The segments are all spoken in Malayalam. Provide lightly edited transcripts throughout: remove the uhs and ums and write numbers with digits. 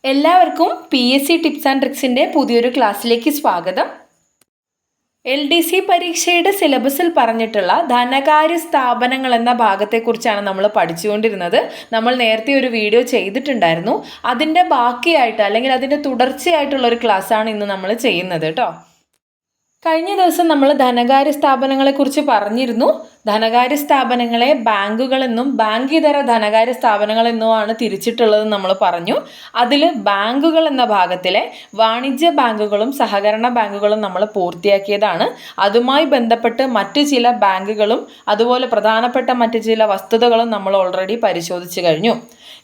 എല്ലാവർക്കും PSC ടിപ്സ് ആൻഡ് ട്രിക്സിൻ്റെ പുതിയൊരു ക്ലാസ്സിലേക്ക് സ്വാഗതം. LDC പരീക്ഷയുടെ സിലബസിൽ പറഞ്ഞിട്ടുള്ള ധനകാര്യ സ്ഥാപനങ്ങൾ എന്ന ഭാഗത്തെക്കുറിച്ചാണ് നമ്മൾ പഠിച്ചുകൊണ്ടിരുന്നത്. നമ്മൾ നേരത്തെ ഒരു വീഡിയോ ചെയ്തിട്ടുണ്ടായിരുന്നു. അതിൻ്റെ ബാക്കിയായിട്ട് അല്ലെങ്കിൽ അതിൻ്റെ തുടർച്ചയായിട്ടുള്ളൊരു ക്ലാസ്സാണ് ഇന്ന് നമ്മൾ ചെയ്യുന്നത് കേട്ടോ. കഴിഞ്ഞ ദിവസം നമ്മൾ ധനകാര്യ സ്ഥാപനങ്ങളെക്കുറിച്ച് പറഞ്ഞിരുന്നു. ധനകാര്യ സ്ഥാപനങ്ങളെ ബാങ്കുകളെന്നും ബാങ്കിതര ധനകാര്യ സ്ഥാപനങ്ങളെന്നുമാണ് തിരിച്ചിട്ടുള്ളത് നമ്മൾ പറഞ്ഞു. അതിൽ ബാങ്കുകൾ എന്ന ഭാഗത്തിലെ വാണിജ്യ ബാങ്കുകളും സഹകരണ ബാങ്കുകളും നമ്മൾ പൂർത്തിയാക്കിയതാണ്. അതുമായി ബന്ധപ്പെട്ട് മറ്റ് ചില ബാങ്കുകളും അതുപോലെ പ്രധാനപ്പെട്ട മറ്റ് ചില വസ്തുതകളും നമ്മൾ ഓൾറെഡി പരിശോധിച്ച് കഴിഞ്ഞു.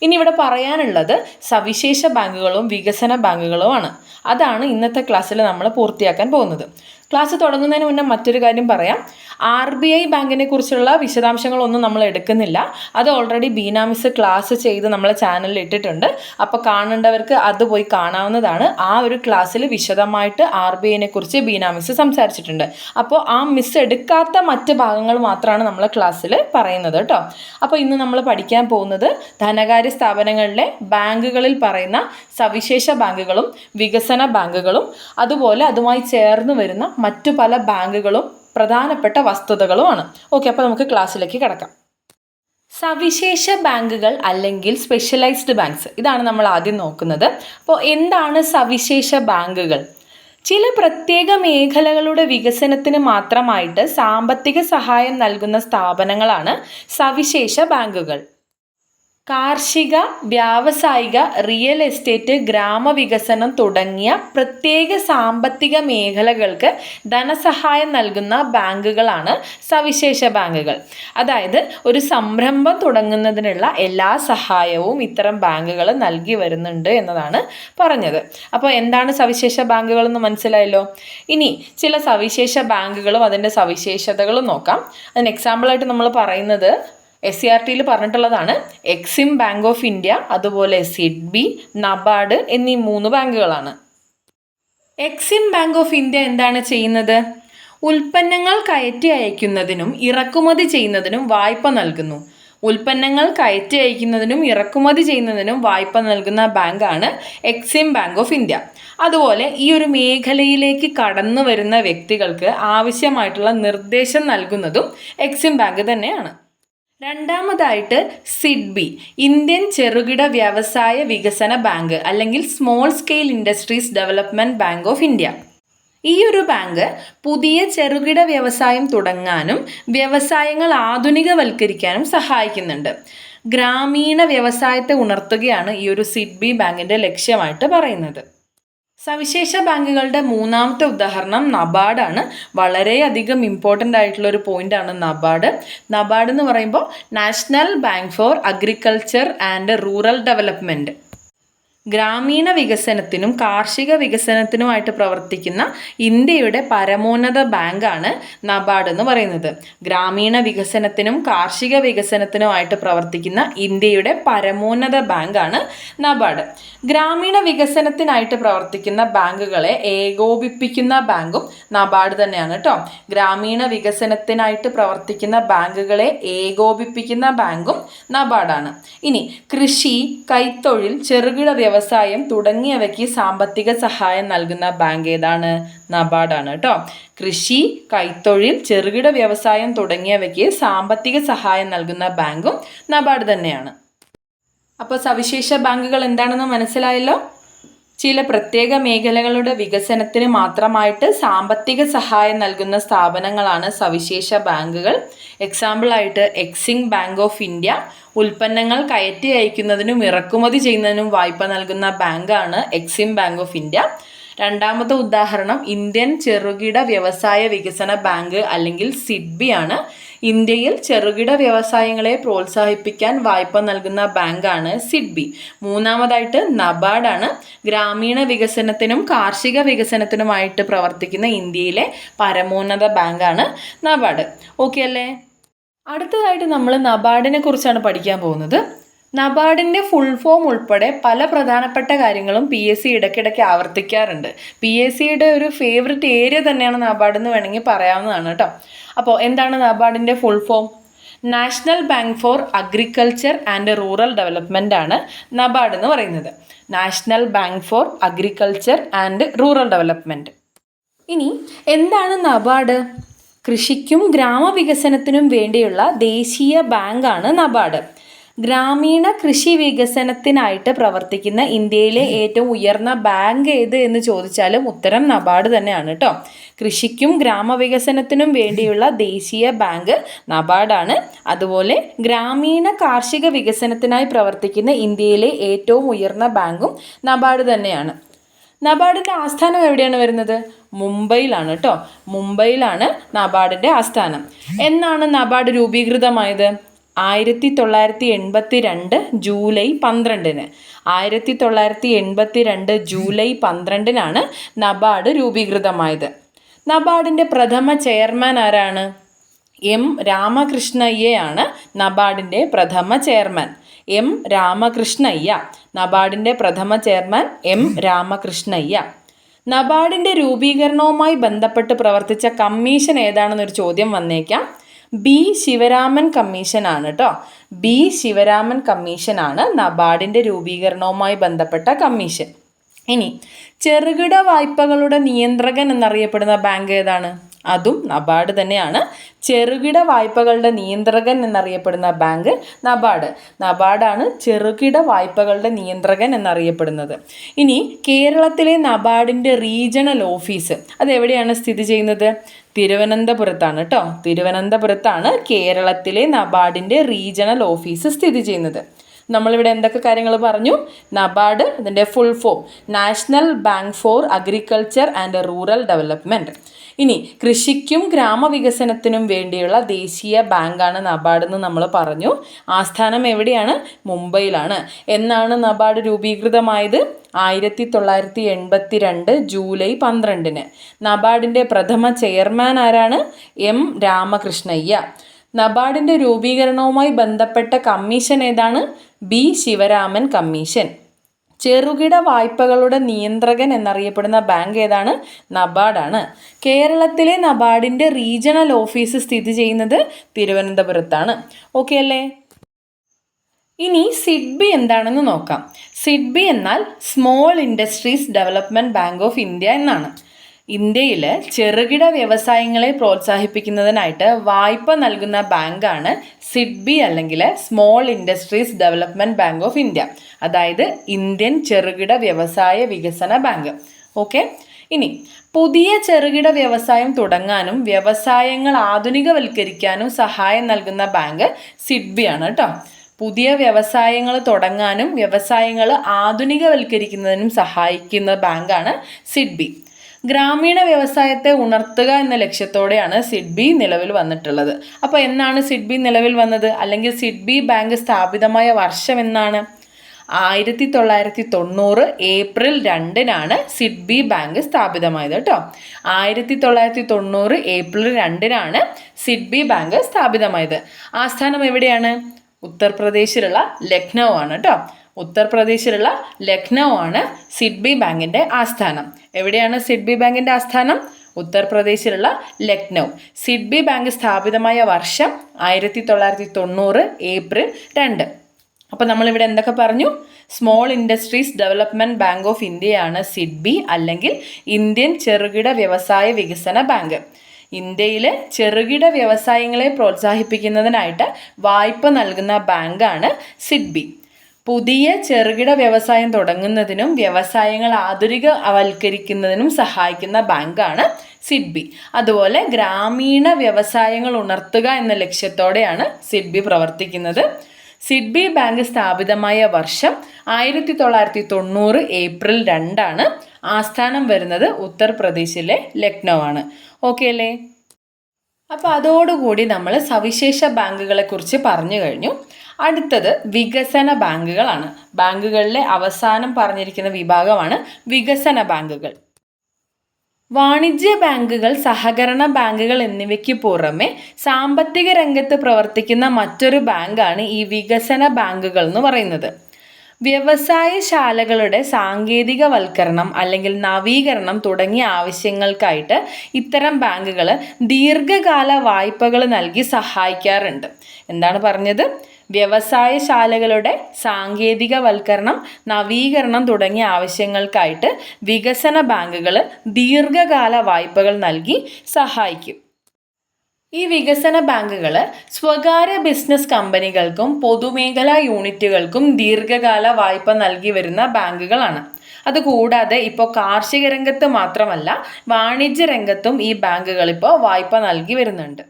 ഇനി ഇവിടെ പറയാനുള്ളത് സവിശേഷ ബാങ്കുകളും വികസന ബാങ്കുകളുമാണ്. അതാണ് ഇന്നത്തെ ക്ലാസ്സിൽ നമ്മൾ പൂർത്തിയാക്കാൻ പോകുന്നത്. ക്ലാസ് തുടങ്ങുന്നതിന് മുന്നേ മറ്റൊരു കാര്യം പറയാം. RBI ബാങ്കിനെ കുറിച്ചുള്ള വിശദാംശങ്ങളൊന്നും നമ്മൾ എടുക്കുന്നില്ല. അത് ഓൾറെഡി ബീനാമിസ് ക്ലാസ് ചെയ്ത് നമ്മളെ ചാനലിൽ ഇട്ടിട്ടുണ്ട്. അപ്പോൾ കാണേണ്ടവർക്ക് അത് പോയി കാണാവുന്നതാണ്. ആ ഒരു ക്ലാസ്സിൽ വിശദമായിട്ട് RBIനെ കുറിച്ച് ബീനാമിസ് സംസാരിച്ചിട്ടുണ്ട്. അപ്പോൾ ആ മിസ് എടുക്കാത്ത മറ്റ് ഭാഗങ്ങൾ മാത്രമാണ് നമ്മളെ ക്ലാസ്സിൽ പറയുന്നത് കേട്ടോ. അപ്പോൾ ഇന്ന് നമ്മൾ പഠിക്കാൻ പോകുന്നത് ധനകാര്യ സ്ഥാപനങ്ങളിലെ ബാങ്കുകളിൽ പറയുന്ന സവിശേഷ ബാങ്കുകളും വികസന ബാങ്കുകളും അതുപോലെ അതുമായി ചേർന്ന് വരുന്ന മറ്റു പല ബാങ്കുകളും പ്രധാനപ്പെട്ട വസ്തുതകളുമാണ്. ഓക്കെ, അപ്പോൾ നമുക്ക് ക്ലാസ്സിലേക്ക് കിടക്കാം. സവിശേഷ ബാങ്കുകൾ അല്ലെങ്കിൽ സ്പെഷ്യലൈസ്ഡ് ബാങ്ക്സ്, ഇതാണ് നമ്മൾ ആദ്യം നോക്കുന്നത്. അപ്പോൾ എന്താണ് സവിശേഷ ബാങ്കുകൾ? ചില പ്രത്യേക മേഖലകളുടെ വികസനത്തിന് മാത്രമായിട്ട് സാമ്പത്തിക സഹായം നൽകുന്ന സ്ഥാപനങ്ങളാണ് സവിശേഷ ബാങ്കുകൾ. കാർഷിക, വ്യാവസായിക, റിയൽ എസ്റ്റേറ്റ്, ഗ്രാമവികസനം തുടങ്ങിയ പ്രത്യേക സാമ്പത്തിക മേഖലകൾക്ക് ധനസഹായം നൽകുന്ന ബാങ്കുകളാണ് സവിശേഷ ബാങ്കുകൾ. അതായത് ഒരു സംരംഭം തുടങ്ങുന്നതിനുള്ള എല്ലാ സഹായവും ഇത്തരം ബാങ്കുകൾ നൽകി വരുന്നുണ്ട് എന്നതാണ് പറഞ്ഞത്. അപ്പോൾ എന്താണ് സവിശേഷ ബാങ്കുകൾ എന്ന് മനസ്സിലായല്ലോ. ഇനി ചില സവിശേഷ ബാങ്കുകളും അതിൻ്റെ സവിശേഷതകളും നോക്കാം. അതിന് എക്സാമ്പിളായിട്ട് നമ്മൾ പറയുന്നത് SCERTയിൽ പറഞ്ഞിട്ടുള്ളതാണ്. എക്സിം ബാങ്ക് ഓഫ് ഇന്ത്യ, അതുപോലെ സിഡ്ബി, നബാർഡ് എന്നീ 3 ബാങ്കുകളാണ്. എക്സിം ബാങ്ക് ഓഫ് ഇന്ത്യ എന്താണ് ചെയ്യുന്നത്? ഉൽപ്പന്നങ്ങൾ കയറ്റി അയക്കുന്നതിനും ഇറക്കുമതി ചെയ്യുന്നതിനും വായ്പ നൽകുന്നു. ഉൽപ്പന്നങ്ങൾ കയറ്റി അയക്കുന്നതിനും ഇറക്കുമതി ചെയ്യുന്നതിനും വായ്പ നൽകുന്ന ബാങ്കാണ് എക്സിം ബാങ്ക് ഓഫ് ഇന്ത്യ. അതുപോലെ ഈ ഒരു മേഖലയിലേക്ക് കടന്നു വരുന്ന വ്യക്തികൾക്ക് ആവശ്യമായിട്ടുള്ള നിർദ്ദേശം നൽകുന്നതും എക്സിം ബാങ്ക് തന്നെയാണ്. രണ്ടാമതായിട്ട് സിഡ്ബി, ഇന്ത്യൻ ചെറുകിട വ്യവസായ വികസന ബാങ്ക് അല്ലെങ്കിൽ small scale industries development bank of India. ഈ ഒരു ബാങ്ക് പുതിയ ചെറുകിട വ്യവസായം തുടങ്ങാനും വ്യവസായങ്ങൾ ആധുനികവൽക്കരിക്കാനും സഹായിക്കുന്നുണ്ട്. ഗ്രാമീണ വ്യവസായത്തെ ഉണർത്തുകയാണ് ഈ ഒരു സിഡ്ബി ബാങ്കിൻ്റെ ലക്ഷ്യമായിട്ട് പറയുന്നത്. സവിശേഷ ബാങ്കുകളുടെ മൂന്നാമത്തെ ഉദാഹരണം നബാർഡാണ്. വളരെയധികം ഇമ്പോർട്ടൻ്റ് ആയിട്ടുള്ളൊരു പോയിൻ്റാണ് നബാർഡ്. നബാർഡ് എന്ന് പറയുമ്പോൾ national bank for agriculture and rural development. ഗ്രാമീണ വികസനത്തിനും കാർഷിക വികസനത്തിനുമായിട്ട് പ്രവർത്തിക്കുന്ന ഇന്ത്യയുടെ പരമോന്നത ബാങ്കാണ് നബാർഡ് എന്ന് പറയുന്നത്. ഗ്രാമീണ വികസനത്തിനും കാർഷിക വികസനത്തിനുമായിട്ട് പ്രവർത്തിക്കുന്ന ഇന്ത്യയുടെ പരമോന്നത ബാങ്കാണ് നബാർഡ്. ഗ്രാമീണ വികസനത്തിനായിട്ട് പ്രവർത്തിക്കുന്ന ബാങ്കുകളെ ഏകോപിപ്പിക്കുന്ന ബാങ്കും നബാർഡ് തന്നെയാണ് കേട്ടോ. ഗ്രാമീണ വികസനത്തിനായിട്ട് പ്രവർത്തിക്കുന്ന ബാങ്കുകളെ ഏകോപിപ്പിക്കുന്ന ബാങ്കും നബാർഡാണ്. ഇനി കൃഷി, കൈത്തൊഴിൽ, ചെറുകിട വ്യവസായം തുടങ്ങിയവയ്ക്ക് സാമ്പത്തിക സഹായം നൽകുന്ന ബാങ്ക് ഏതാണ്? നബാർഡാണ് കേട്ടോ. കൃഷി, കൈത്തൊഴിൽ, ചെറുകിട വ്യവസായം തുടങ്ങിയവയ്ക്ക് സാമ്പത്തിക സഹായം നൽകുന്ന ബാങ്കും നബാർഡ് തന്നെയാണ്. അപ്പോൾ സവിശേഷ ബാങ്കുകൾ എന്താണെന്ന് മനസ്സിലായല്ലോ. ചില പ്രത്യേക മേഖലകളുടെ വികസനത്തിന് മാത്രമായിട്ട് സാമ്പത്തിക സഹായം നൽകുന്ന സ്ഥാപനങ്ങളാണ് സവിശേഷ ബാങ്കുകൾ. എക്സാമ്പിളായിട്ട് എക്സിം ബാങ്ക് ഓഫ് ഇന്ത്യ ഉൽപ്പന്നങ്ങൾ കയറ്റി അയക്കുന്നതിനും ഇറക്കുമതി ചെയ്യുന്നതിനും വായ്പ നൽകുന്ന ബാങ്കാണ് എക്സിം ബാങ്ക് ഓഫ് ഇന്ത്യ. രണ്ടാമത്തെ ഉദാഹരണം ഇന്ത്യൻ ചെറുകിട വ്യവസായ വികസന ബാങ്ക് അല്ലെങ്കിൽ സിഡ്ബി ആണ്. ഇന്ത്യയിൽ ചെറുകിട വ്യവസായങ്ങളെ പ്രോത്സാഹിപ്പിക്കാൻ വായ്പ നൽകുന്ന ബാങ്കാണ് സിഡ്ബി. മൂന്നാമതായിട്ട് നബാർഡാണ്. ഗ്രാമീണ വികസനത്തിനും കാർഷിക വികസനത്തിനുമായിട്ട് പ്രവർത്തിക്കുന്ന ഇന്ത്യയിലെ പരമോന്നത ബാങ്കാണ് നബാർഡ്. ഓക്കെ അല്ലേ? അടുത്തതായിട്ട് നമ്മൾ നബാർഡിനെ കുറിച്ചാണ് പഠിക്കാൻ പോകുന്നത്. നബാർഡിൻ്റെ ഫുൾ ഫോം ഉൾപ്പെടെ പല പ്രധാനപ്പെട്ട കാര്യങ്ങളും PSC ഇടയ്ക്കിടയ്ക്ക് ആവർത്തിക്കാറുണ്ട്. PSCയുടെ ഒരു ഫേവററ്റ് ഏരിയ തന്നെയാണ് നബാർഡ് എന്ന് വേണമെങ്കിൽ പറയാവുന്നതാണ് കേട്ടോ. അപ്പോൾ എന്താണ് നബാർഡിൻ്റെ full form? National bank for agriculture and rural development ആണ് നബാർഡ് എന്ന് പറയുന്നത്. National bank for agriculture and rural development. ഇനി എന്താണ് നബാർഡ്? കൃഷിക്കും ഗ്രാമവികസനത്തിനും വേണ്ടിയുള്ള ദേശീയ ബാങ്കാണ് നബാർഡ്. ഗ്രാമീണ കൃഷി വികസനത്തിനായിട്ട് പ്രവർത്തിക്കുന്ന ഇന്ത്യയിലെ ഏറ്റവും ഉയർന്ന ബാങ്ക് ഏത് എന്ന് ചോദിച്ചാലും ഉത്തരം നബാർഡ് തന്നെയാണ് കേട്ടോ. കൃഷിക്കും ഗ്രാമവികസനത്തിനും വേണ്ടിയുള്ള ദേശീയ ബാങ്ക് നബാർഡാണ്. അതുപോലെ ഗ്രാമീണ കാർഷിക വികസനത്തിനായി പ്രവർത്തിക്കുന്ന ഇന്ത്യയിലെ ഏറ്റവും ഉയർന്ന ബാങ്കും നബാർഡ് തന്നെയാണ്. നബാർഡിൻ്റെ ആസ്ഥാനം എവിടെയാണ് വരുന്നത്? മുംബൈയിലാണ് കേട്ടോ. മുംബൈയിലാണ് നബാർഡിൻ്റെ ആസ്ഥാനം. എന്നാണ് നബാർഡ് രൂപീകൃതമായത്? 1982 ജൂലൈ 12. 1982 ജൂലൈ 12 നബാർഡ് രൂപീകൃതമായത്. നബാർഡിൻ്റെ പ്രഥമ ചെയർമാൻ ആരാണ്? എം രാമകൃഷ്ണയ്യയാണ് നബാർഡിൻ്റെ പ്രഥമ ചെയർമാൻ. എം രാമകൃഷ്ണയ്യ. നബാർഡിൻ്റെ പ്രഥമ ചെയർമാൻ എം രാമകൃഷ്ണയ്യ. നബാർഡിൻ്റെ രൂപീകരണവുമായി ബന്ധപ്പെട്ട് പ്രവർത്തിച്ച കമ്മീഷൻ ഏതാണെന്നൊരു ചോദ്യം വന്നേക്കാം. ബി ശിവരാമൻ കമ്മീഷനാണ് കേട്ടോ. ബി ശിവരാമൻ കമ്മീഷനാണ് നബാർഡിൻ്റെ രൂപീകരണവുമായി ബന്ധപ്പെട്ട കമ്മീഷൻ. ഇനി ചെറുകിട വായ്പകളുടെ നിയന്ത്രകൻ എന്നറിയപ്പെടുന്ന ബാങ്ക് ഏതാണ്? അതും നബാർഡ് തന്നെയാണ്. ചെറുകിട വായ്പകളുടെ നിയന്ത്രകൻ എന്നറിയപ്പെടുന്ന ബാങ്ക് നബാർഡ്. നബാർഡാണ് ചെറുകിട വായ്പകളുടെ നിയന്ത്രകൻ എന്നറിയപ്പെടുന്നത്. ഇനി കേരളത്തിലെ നബാർഡിൻ്റെ റീജിയണൽ ഓഫീസ് അതെവിടെയാണ് സ്ഥിതി ചെയ്യുന്നത്? തിരുവനന്തപുരത്താണ് കേട്ടോ. തിരുവനന്തപുരത്താണ് കേരളത്തിലെ നബാർഡിൻ്റെ റീജിയണൽ ഓഫീസ് സ്ഥിതി ചെയ്യുന്നത്. നമ്മളിവിടെ എന്തൊക്കെ കാര്യങ്ങൾ പറഞ്ഞു? നബാർഡ് ഇതിൻ്റെ full form national bank for agriculture and rural development. ഇനി കൃഷിക്കും ഗ്രാമവികസനത്തിനും വേണ്ടിയുള്ള ദേശീയ ബാങ്കാണ് നബാർഡ് എന്ന് നമ്മൾ പറഞ്ഞു. ആസ്ഥാനം എവിടെയാണ്? മുംബൈയിലാണ്. എന്നാണ് നബാർഡ് രൂപീകൃതമായത്? 1982 ജൂലൈ 12. നബാർഡിൻ്റെ പ്രഥമ ചെയർമാൻ ആരാണ്? എം രാമകൃഷ്ണയ്യ. നബാർഡിൻ്റെ രൂപീകരണവുമായി ബന്ധപ്പെട്ട കമ്മീഷൻ ഏതാണ്? B Sivaraman commission. ചെറുകിട വായ്പകളുടെ നിയന്ത്രകൻ എന്നറിയപ്പെടുന്ന ബാങ്ക് ഏതാണ്? നബാർഡാണ്. കേരളത്തിലെ നബാർഡിൻ്റെ റീജിയണൽ ഓഫീസ് സ്ഥിതി ചെയ്യുന്നത് തിരുവനന്തപുരത്താണ്. ഓക്കെ അല്ലേ? ഇനി സിഡ്ബി എന്താണെന്ന് നോക്കാം. സിഡ്ബി എന്നാൽ small industries development bank of India എന്നാണ്. ഇന്ത്യയിൽ ചെറുകിട വ്യവസായങ്ങളെ പ്രോത്സാഹിപ്പിക്കുന്നതിനായിട്ട് വായ്പ നൽകുന്ന ബാങ്കാണ് സിഡ്ബി അല്ലെങ്കിൽ small industries development bank of India. അതായത് ഇന്ത്യൻ ചെറുകിട വ്യവസായ വികസന ബാങ്ക്. ഓക്കെ. ഇനി പുതിയ ചെറുകിട വ്യവസായം തുടങ്ങാനും വ്യവസായങ്ങൾ ആധുനികവൽക്കരിക്കാനും സഹായം നൽകുന്ന ബാങ്ക് സിഡ്ബിയാണ് കേട്ടോ. പുതിയ വ്യവസായങ്ങൾ തുടങ്ങാനും വ്യവസായങ്ങൾ ആധുനികവൽക്കരിക്കുന്നതിനും സഹായിക്കുന്ന ബാങ്കാണ് സിഡ്ബി. ഗ്രാമീണ വ്യവസായത്തെ ഉണർത്തുക എന്ന ലക്ഷ്യത്തോടെയാണ് സിഡ്ബി നിലവിൽ വന്നിട്ടുള്ളത്. അപ്പോൾ എന്നാണ് സിഡ്ബി നിലവിൽ വന്നത്? അല്ലെങ്കിൽ സിഡ്ബി ബാങ്ക് സ്ഥാപിതമായ വർഷം എന്നാണ്? 1990 ഏപ്രിൽ 2 സിഡ്ബി ബാങ്ക് സ്ഥാപിതമായത് കേട്ടോ. 1990 ഏപ്രിൽ 2 സിഡ്ബി ബാങ്ക് സ്ഥാപിതമായത്. ആസ്ഥാനം എവിടെയാണ്? ഉത്തർപ്രദേശിലുള്ള ലക്നൗ ആണ് കേട്ടോ. ഉത്തർപ്രദേശിലുള്ള ലക്നൗ ആണ് സിഡ്ബി ബാങ്കിൻ്റെ ആസ്ഥാനം. എവിടെയാണ് സിഡ്ബി ബാങ്കിൻ്റെ ആസ്ഥാനം? ഉത്തർപ്രദേശിലുള്ള ലക്നൗ. സിഡ്ബി ബാങ്ക് സ്ഥാപിതമായ വർഷം 1990 ഏപ്രിൽ 2. അപ്പോൾ നമ്മളിവിടെ എന്തൊക്കെ പറഞ്ഞു? Small industries development bank of ഇന്ത്യയാണ് സിഡ്ബി, അല്ലെങ്കിൽ ഇന്ത്യൻ ചെറുകിട വ്യവസായ വികസന ബാങ്ക്. ഇന്ത്യയിൽ ചെറുകിട വ്യവസായങ്ങളെ പ്രോത്സാഹിപ്പിക്കുന്നതിനായിട്ട് വായ്പ നൽകുന്ന ബാങ്കാണ് സിഡ്ബി. പുതിയ ചെറുകിട വ്യവസായം തുടങ്ങുന്നതിനും വ്യവസായങ്ങൾ ആധുനികവൽക്കരിക്കുന്നതിനും സഹായിക്കുന്ന ബാങ്കാണ് സിഡ്ബി. അതുപോലെ ഗ്രാമീണ വ്യവസായങ്ങൾ ഉണർത്തുക എന്ന ലക്ഷ്യത്തോടെയാണ് സിഡ്ബി പ്രവർത്തിക്കുന്നത്. സിഡ്ബി ബാങ്ക് സ്ഥാപിതമായ വർഷം 1990 ഏപ്രിൽ 2. ആസ്ഥാനം വരുന്നത് ഉത്തർപ്രദേശിലെ ലക്നൗ ആണ്. ഓക്കെ അല്ലേ? അപ്പോൾ അതോടുകൂടി നമ്മൾ സവിശേഷ ബാങ്കുകളെ കുറിച്ച് പറഞ്ഞു കഴിഞ്ഞു. അടുത്തത് വികസന ബാങ്കുകളാണ്. ബാങ്കുകളിലെ അവസാനം പറഞ്ഞിരിക്കുന്ന വിഭാഗമാണ് വികസന ബാങ്കുകൾ. വാണിജ്യ ബാങ്കുകൾ, സഹകരണ ബാങ്കുകൾ എന്നിവയ്ക്ക് പുറമെ സാമ്പത്തിക രംഗത്ത് പ്രവർത്തിക്കുന്ന മറ്റൊരു ബാങ്കാണ് ഈ വികസന ബാങ്കുകൾ എന്ന് പറയുന്നത്. വ്യവസായശാലകളുടെ സാങ്കേതികവൽക്കരണം അല്ലെങ്കിൽ നവീകരണം തുടങ്ങിയ ആവശ്യങ്ങൾക്കായിട്ട് ഇത്തരം ബാങ്കുകൾ ദീർഘകാല വായ്പകൾ നൽകി സഹായിക്കാറുണ്ട്. എന്താണ് പറഞ്ഞത്? വ്യവസായശാലകളുടെ സാങ്കേതികവൽക്കരണം, നവീകരണം തുടങ്ങിയ ആവശ്യങ്ങൾക്കായിട്ട് വികസന ബാങ്കുകൾ ദീർഘകാല വായ്പകൾ നൽകി സഹായിക്കും. ഈ വികസന ബാങ്കുകൾ സ്വകാര്യ ബിസിനസ് കമ്പനികൾക്കും പൊതുമേഖലാ യൂണിറ്റുകൾക്കും ദീർഘകാല വായ്പ നൽകി വരുന്ന ബാങ്കുകളാണ്. അതുകൂടാതെ ഇപ്പോൾ കാർഷിക രംഗത്ത് മാത്രമല്ല, വാണിജ്യ രംഗത്തും ഈ ബാങ്കുകൾ ഇപ്പോൾ വായ്പ നൽകി വരുന്നുണ്ട്.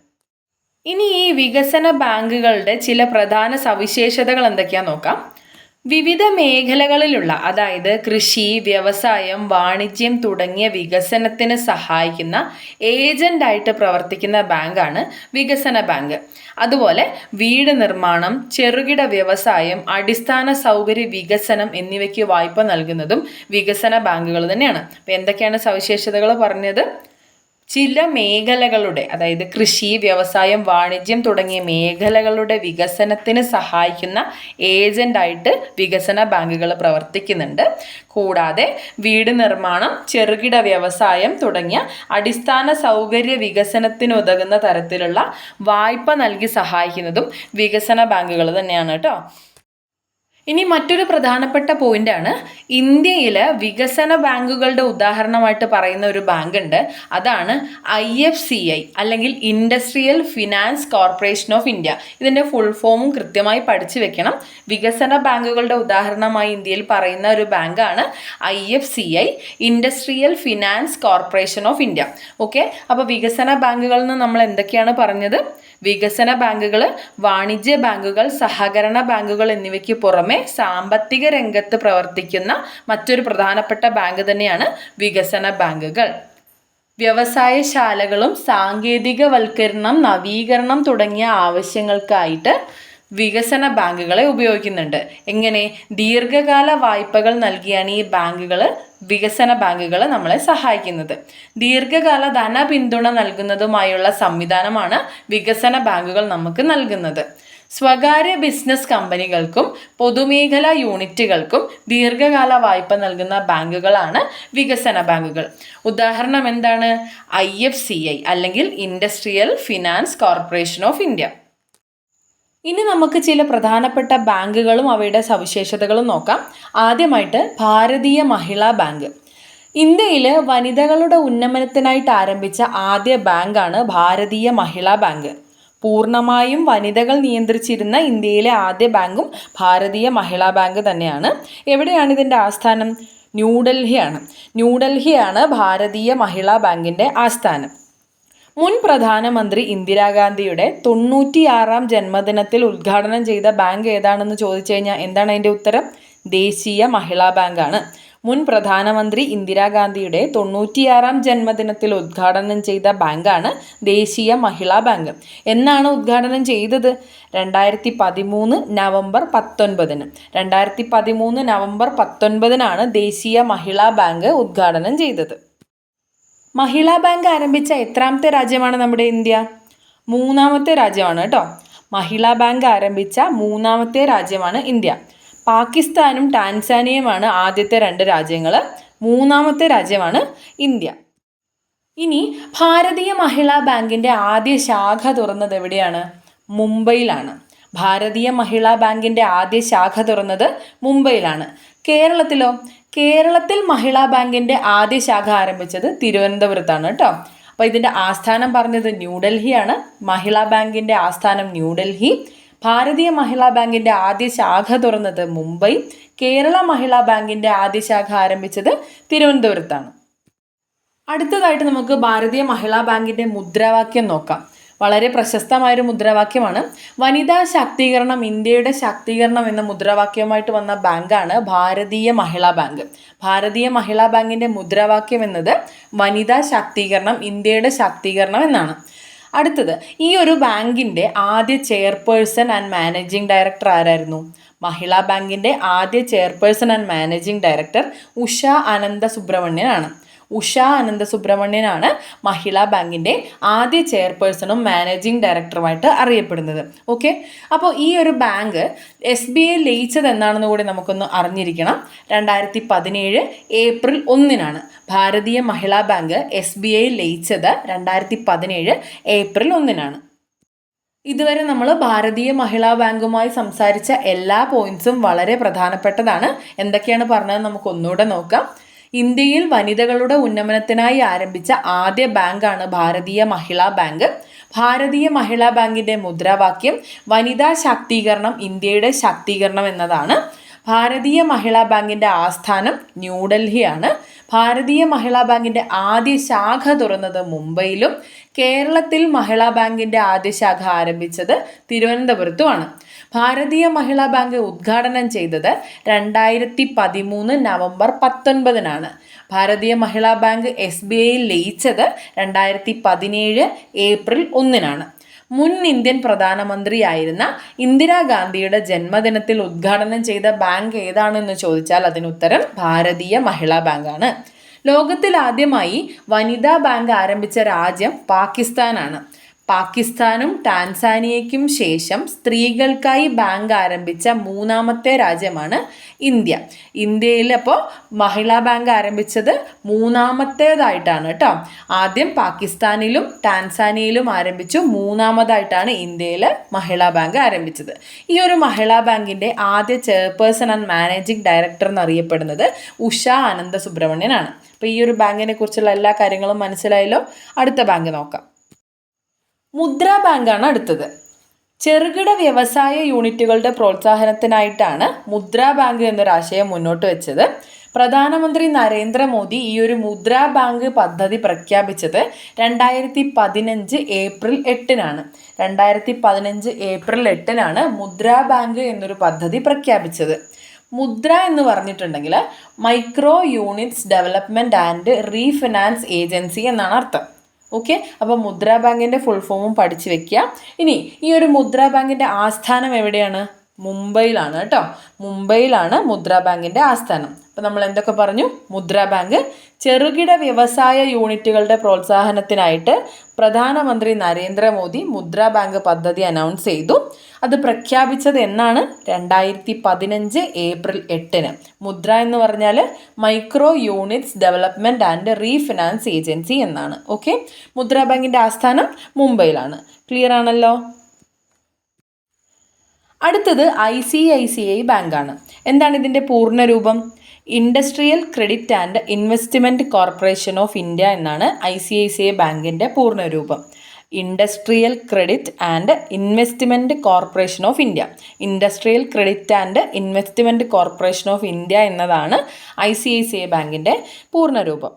ഇനി ഈ വികസന ബാങ്കുകളുടെ ചില പ്രധാന സവിശേഷതകൾ എന്തൊക്കെയാണെന്ന് നോക്കാം. വിവിധ മേഖലകളിലുള്ള, അതായത് കൃഷി, വ്യവസായം, വാണിജ്യം തുടങ്ങിയ വികസനത്തിന് സഹായിക്കുന്ന ഏജൻ്റായിട്ട് പ്രവർത്തിക്കുന്ന ബാങ്കാണ് വികസന ബാങ്ക്. അതുപോലെ വീട് നിർമ്മാണം, ചെറുകിട വ്യവസായം, അടിസ്ഥാന സൗകര്യ വികസനം എന്നിവയ്ക്ക് വായ്പ നൽകുന്നതും വികസന ബാങ്കുകൾ തന്നെയാണ്. അപ്പോൾ എന്തൊക്കെയാണ് സവിശേഷതകൾ പറഞ്ഞത്? ചില മേഖലകളുടെ, അതായത് കൃഷി, വ്യവസായം, വാണിജ്യം തുടങ്ങിയ മേഖലകളുടെ വികസനത്തിന് സഹായിക്കുന്ന ഏജൻ്റായിട്ട് വികസന ബാങ്കുകൾ പ്രവർത്തിക്കുന്നുണ്ട്. കൂടാതെ വീട് നിർമ്മാണം, ചെറുകിട വ്യവസായം തുടങ്ങിയ അടിസ്ഥാന സൗകര്യ വികസനത്തിനുതകുന്ന തരത്തിലുള്ള വായ്പ നൽകി സഹായിക്കുന്നതും വികസന ബാങ്കുകൾ തന്നെയാണ് കേട്ടോ. ഇനി മറ്റൊരു പ്രധാനപ്പെട്ട പോയിന്റാണ്, ഇന്ത്യയിൽ വികസന ബാങ്കുകളുടെ ഉദാഹരണമായിട്ട് പറയുന്ന ഒരു ബാങ്ക് ഉണ്ട്. അതാണ് IFCI അല്ലെങ്കിൽ industrial finance corporation of India. ഇതിൻ്റെ ഫുൾ ഫോമും കൃത്യമായി പഠിച്ചു വെക്കണം. വികസന ബാങ്കുകളുടെ ഉദാഹരണമായി ഇന്ത്യയിൽ പറയുന്ന ഒരു ബാങ്കാണ് IFCI, industrial finance corporation of India. Okay, അപ്പോൾ വികസന ബാങ്കുകളിൽ നിന്ന് നമ്മൾ എന്തൊക്കെയാണ് പറഞ്ഞത്? വികസന ബാങ്കുകൾ, വാണിജ്യ ബാങ്കുകൾ, സഹകരണ ബാങ്കുകൾ എന്നിവയ്ക്ക് പുറമെ സാമ്പത്തിക രംഗത്ത് പ്രവർത്തിക്കുന്ന മറ്റൊരു പ്രധാനപ്പെട്ട ബാങ്ക് തന്നെയാണ് വികസന ബാങ്കുകൾ. വ്യവസായശാലകളും സാങ്കേതികവൽക്കരണം, നവീകരണം തുടങ്ങിയ ആവശ്യങ്ങൾക്കായിട്ട് വികസന ബാങ്കുകളെ ഉപയോഗിക്കുന്നുണ്ട്. എങ്ങനെ? ദീർഘകാല വായ്പകൾ നൽകിയാണ് ഈ ബാങ്കുകൾ, വികസന ബാങ്കുകൾ നമ്മളെ സഹായിക്കുന്നത്. ദീർഘകാല ധനപിന്തുണ നൽകുന്നതുമായുള്ള സംവിധാനമാണ് വികസന ബാങ്കുകൾ നമുക്ക് നൽകുന്നത്. സ്വകാര്യ ബിസിനസ് കമ്പനികൾക്കും പൊതുമേഖലാ യൂണിറ്റുകൾക്കും ദീർഘകാല വായ്പ നൽകുന്ന ബാങ്കുകളാണ് വികസന ബാങ്കുകൾ. ഉദാഹരണം എന്താണ്? IFCI അല്ലെങ്കിൽ industrial finance corporation of India. ഇനി നമുക്ക് ചില പ്രധാനപ്പെട്ട ബാങ്കുകളും അവയുടെ സവിശേഷതകളും നോക്കാം. ആദ്യമായിട്ട് ഭാരതീയ മഹിളാ ബാങ്ക്. ഇന്ത്യയിൽ വനിതകളുടെ ഉന്നമനത്തിനായിട്ട് ആരംഭിച്ച ആദ്യ ബാങ്കാണ് ഭാരതീയ മഹിളാ ബാങ്ക്. പൂർണ്ണമായും വനിതകൾ നിയന്ത്രിച്ചിരുന്ന ഇന്ത്യയിലെ ആദ്യ ബാങ്കും ഭാരതീയ മഹിളാ ബാങ്ക് തന്നെയാണ്. എവിടെയാണ് ഇതിൻ്റെ ആസ്ഥാനം? ന്യൂഡൽഹിയാണ് ഭാരതീയ മഹിളാ ബാങ്കിൻ്റെ ആസ്ഥാനം. മുൻ പ്രധാനമന്ത്രി ഇന്ദിരാഗാന്ധിയുടെ 96ാം ജന്മദിനത്തിൽ ഉദ്ഘാടനം ചെയ്ത ബാങ്ക് ഏതാണെന്ന് ചോദിച്ചു കഴിഞ്ഞാൽ എന്താണ് അതിൻ്റെ ഉത്തരം? ദേശീയ മഹിളാ ബാങ്കാണ്. മുൻ പ്രധാനമന്ത്രി ഇന്ദിരാഗാന്ധിയുടെ 96ാം ജന്മദിനത്തിൽ ഉദ്ഘാടനം ചെയ്ത ബാങ്കാണ് ദേശീയ മഹിളാ ബാങ്ക്. എന്നാണ് ഉദ്ഘാടനം ചെയ്തത്? 2013 നവംബർ 19. 2013 നവംബർ 19 ദേശീയ മഹിളാ ബാങ്ക് ഉദ്ഘാടനം ചെയ്തത്. മഹിളാ ബാങ്ക് ആരംഭിച്ച എത്രാമത്തെ രാജ്യമാണ് നമ്മുടെ ഇന്ത്യ? 3ാമത്തെ രാജ്യമാണ് കേട്ടോ. മഹിളാ ബാങ്ക് ആരംഭിച്ച 3ാമത്തെ രാജ്യമാണ് ഇന്ത്യ. പാകിസ്ഥാനും ടാൻസാനിയയുമാണ് ആദ്യത്തെ 2 രാജ്യങ്ങൾ. 3ാമത്തെ രാജ്യമാണ് ഇന്ത്യ. ഇനി ഭാരതീയ മഹിളാ ബാങ്കിൻ്റെ ആദ്യ ശാഖ തുറന്നത് എവിടെയാണ്? മുംബൈയിലാണ്. ഭാരതീയ മഹിളാ ബാങ്കിൻ്റെ ആദ്യ ശാഖ തുറന്നത് മുംബൈയിലാണ്. കേരളത്തിലോ? കേരളത്തിൽ മഹിളാ ബാങ്കിൻ്റെ ആദ്യ ശാഖ ആരംഭിച്ചത് തിരുവനന്തപുരത്താണ് കേട്ടോ. അപ്പോൾ ഇതിൻ്റെ ആസ്ഥാനം പറഞ്ഞത് ന്യൂഡൽഹിയാണ്. മഹിളാ ബാങ്കിൻ്റെ ആസ്ഥാനം ന്യൂഡൽഹി. ഭാരതീയ മഹിളാ ബാങ്കിൻ്റെ ആദ്യ ശാഖ തുറന്നത് മുംബൈ. കേരള മഹിളാ ബാങ്കിൻ്റെ ആദ്യ ശാഖ ആരംഭിച്ചത് തിരുവനന്തപുരത്താണ്. അടുത്തതായിട്ട് നമുക്ക് ഭാരതീയ മഹിളാ ബാങ്കിൻ്റെ മുദ്രാവാക്യം നോക്കാം. വളരെ പ്രശസ്തമായൊരു മുദ്രാവാക്യമാണ്. വനിതാ ശാക്തീകരണം ഇന്ത്യയുടെ ശാക്തീകരണം എന്ന മുദ്രാവാക്യവുമായിട്ട് വന്ന ബാങ്കാണ് ഭാരതീയ മഹിളാ ബാങ്ക്. ഭാരതീയ മഹിളാ ബാങ്കിൻ്റെ മുദ്രാവാക്യം എന്നത് വനിതാ ശാക്തീകരണം ഇന്ത്യയുടെ ശാക്തീകരണം എന്നാണ്. അടുത്തത്, ഈ ഒരു ബാങ്കിൻ്റെ ആദ്യ ചെയർപേഴ്സൺ ആൻഡ് മാനേജിംഗ് ഡയറക്ടർ ആരായിരുന്നു? മഹിളാ ബാങ്കിൻ്റെ ആദ്യ chairperson and managing director Usha Anantha സുബ്രഹ്മണ്യനാണ്. ഉഷ അനന്തസുബ്രഹ്മണ്യനാണ് മഹിളാ ബാങ്കിൻ്റെ ആദ്യ ചെയർപേഴ്സണും മാനേജിംഗ് ഡയറക്ടറുമായിട്ട് അറിയപ്പെടുന്നത്. ഓക്കെ, അപ്പോൾ ഈ ഒരു ബാങ്ക് SBI ലയിച്ചത് എന്നാണെന്ന് കൂടി നമുക്കൊന്ന് അറിഞ്ഞിരിക്കണം. 2017 ഏപ്രിൽ 1 ഭാരതീയ മഹിളാ ബാങ്ക് SBI ലയിച്ചത് 2017 ഏപ്രിൽ 1. ഇതുവരെ നമ്മൾ ഭാരതീയ മഹിളാ ബാങ്കുമായി സംസാരിച്ച എല്ലാ പോയിന്റ്സും വളരെ പ്രധാനപ്പെട്ടതാണ്. എന്തൊക്കെയാണ് പറഞ്ഞത് നമുക്ക് ഒന്നുകൂടെ നോക്കാം. ഇന്ത്യയിൽ വനിതകളുടെ ഉന്നമനത്തിനായി ആരംഭിച്ച ആദ്യ ബാങ്കാണ് ഭാരതീയ മഹിളാ ബാങ്ക്. ഭാരതീയ മഹിളാ ബാങ്കിൻ്റെ മുദ്രാവാക്യം വനിതാ ശാക്തീകരണം ഇന്ത്യയുടെ ശാക്തീകരണം എന്നതാണ്. ഭാരതീയ മഹിളാ ബാങ്കിൻ്റെ ആസ്ഥാനം ന്യൂഡൽഹിയാണ്. ഭാരതീയ മഹിളാ ബാങ്കിൻ്റെ ആദ്യ ശാഖ തുറന്നത് മുംബൈയിലും കേരളത്തിൽ മഹിളാ ബാങ്കിൻ്റെ ആദ്യ ശാഖ ആരംഭിച്ചത് തിരുവനന്തപുരത്തുമാണ്. ഭാരതീയ മഹിളാ ബാങ്ക് ഉദ്ഘാടനം ചെയ്തത് 2013 നവംബർ 19. ഭാരതീയ മഹിളാ ബാങ്ക് SBI ലയിച്ചത് 2017 ഏപ്രിൽ 1. മുൻ ഇന്ത്യൻ പ്രധാനമന്ത്രിയായിരുന്ന ഇന്ദിരാഗാന്ധിയുടെ ജന്മദിനത്തിൽ ഉദ്ഘാടനം ചെയ്ത ബാങ്ക് ഏതാണെന്ന് ചോദിച്ചാൽ അതിനുത്തരം ഭാരതീയ മഹിളാ ബാങ്കാണ്. ലോകത്തിൽ ആദ്യമായി വനിതാ ബാങ്ക് ആരംഭിച്ച രാജ്യം പാകിസ്ഥാനാണ്. പാകിസ്ഥാനും ടാൻസാനിയയ്ക്കും ശേഷം സ്ത്രീകൾക്കായി ബാങ്ക് ആരംഭിച്ച 3ാമത്തെ രാജ്യമാണ് ഇന്ത്യ. ഇന്ത്യയിൽ അപ്പോൾ മഹിളാ ബാങ്ക് ആരംഭിച്ചത് 3ാമത്തേതായിട്ടാണ് കേട്ടോ. ആദ്യം പാകിസ്ഥാനിലും ടാൻസാനിയയിലും ആരംഭിച്ചു, 3ാമതായിട്ടാണ് ഇന്ത്യയിൽ മഹിളാ ബാങ്ക് ആരംഭിച്ചത്. ഈ ഒരു മഹിളാ ബാങ്കിൻ്റെ ആദ്യ ചെയർപേഴ്സൺ ആൻഡ് മാനേജിംഗ് ഡയറക്ടർ എന്നറിയപ്പെടുന്നത് ഉഷ അനന്തസുബ്രഹ്മണ്യനാണ്. അപ്പോൾ ഈ ഒരു ബാങ്കിനെ കുറിച്ചുള്ള എല്ലാ കാര്യങ്ങളും മനസ്സിലായല്ലോ. അടുത്ത ബാങ്ക് നോക്കാം. മുദ്രാ ബാങ്കാണ് അടുത്തത്. ചെറുകിട വ്യവസായ യൂണിറ്റുകളുടെ പ്രോത്സാഹനത്തിനായിട്ടാണ് മുദ്രാ ബാങ്ക് എന്നൊരാശയം മുന്നോട്ട് വെച്ചത്. പ്രധാനമന്ത്രി നരേന്ദ്രമോദി ഈ ഒരു മുദ്രാ ബാങ്ക് പദ്ധതി പ്രഖ്യാപിച്ചത് 2015 ഏപ്രിൽ 8. 2015 ഏപ്രിൽ 8 മുദ്രാ ബാങ്ക് എന്നൊരു പദ്ധതി പ്രഖ്യാപിച്ചത്. മുദ്ര എന്ന് പറഞ്ഞിട്ടുണ്ടെങ്കിൽ micro units development and refinance agency എന്നാണ് അർത്ഥം. ഓക്കെ, അപ്പോൾ മുദ്രാ ബാങ്കിൻ്റെ ഫുൾ ഫോമും പഠിച്ചു വെക്കുക. ഇനി ഈ ഒരു മുദ്രാ ബാങ്കിൻ്റെ ആസ്ഥാനം എവിടെയാണ്? മുംബൈയിലാണ് കേട്ടോ. മുംബൈയിലാണ് മുദ്രാ ബാങ്കിൻ്റെ ആസ്ഥാനം. അപ്പോൾ നമ്മൾ എന്തൊക്കെ പറഞ്ഞു? മുദ്രാ ബാങ്ക് ചെറുകിട വ്യവസായ യൂണിറ്റുകളുടെ പ്രോത്സാഹനത്തിനായിട്ട് പ്രധാനമന്ത്രി നരേന്ദ്രമോദി മുദ്രാ ബാങ്ക് പദ്ധതി അനൗൺസ് ചെയ്തു. അത് പ്രഖ്യാപിച്ചത് എന്നാണ്? 2015 ഏപ്രിൽ 8. മുദ്ര എന്ന് പറഞ്ഞാൽ micro units development and refinance agency എന്നാണ്. ഓക്കെ, മുദ്രാ ബാങ്കിൻ്റെ ആസ്ഥാനം മുംബൈയിലാണ്. ക്ലിയർ ആണല്ലോ. അടുത്തത് ICICI ബാങ്കാണ്. എന്താണ് ഇതിൻ്റെ പൂർണ്ണരൂപം? Industrial credit and investment corporation of India എന്നാണ് ICICI ബാങ്കിൻ്റെ പൂർണ്ണരൂപം. Industrial credit and investment corporation of India. Industrial credit and investment corporation of India എന്നതാണ് ICICI ബാങ്കിൻ്റെ പൂർണ്ണരൂപം.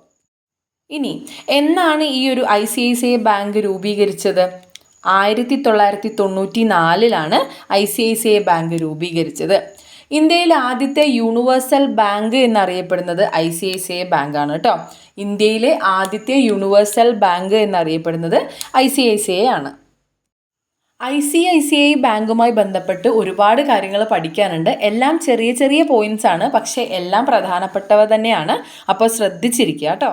ഇനി എന്നാണ് ഈ ഒരു ICICI ബാങ്ക് രൂപീകരിച്ചത്? 1994 ICICI ബാങ്ക് രൂപീകരിച്ചത്. ഇന്ത്യയിലെ ആദ്യത്തെ യൂണിവേഴ്സൽ ബാങ്ക് എന്നറിയപ്പെടുന്നത് ICICI ബാങ്കാണ് കേട്ടോ. ഇന്ത്യയിലെ ആദ്യത്തെ യൂണിവേഴ്സൽ ബാങ്ക് എന്നറിയപ്പെടുന്നത് ICICI ആണ്. ICICI ബാങ്കുമായി ബന്ധപ്പെട്ട് ഒരുപാട് കാര്യങ്ങൾ പഠിക്കാനുണ്ട്. എല്ലാം ചെറിയ ചെറിയ പോയിന്റ്സ് ആണ്, പക്ഷേ എല്ലാം പ്രധാനപ്പെട്ടവ തന്നെയാണ്. അപ്പോൾ ശ്രദ്ധിച്ചിരിക്കുക കേട്ടോ.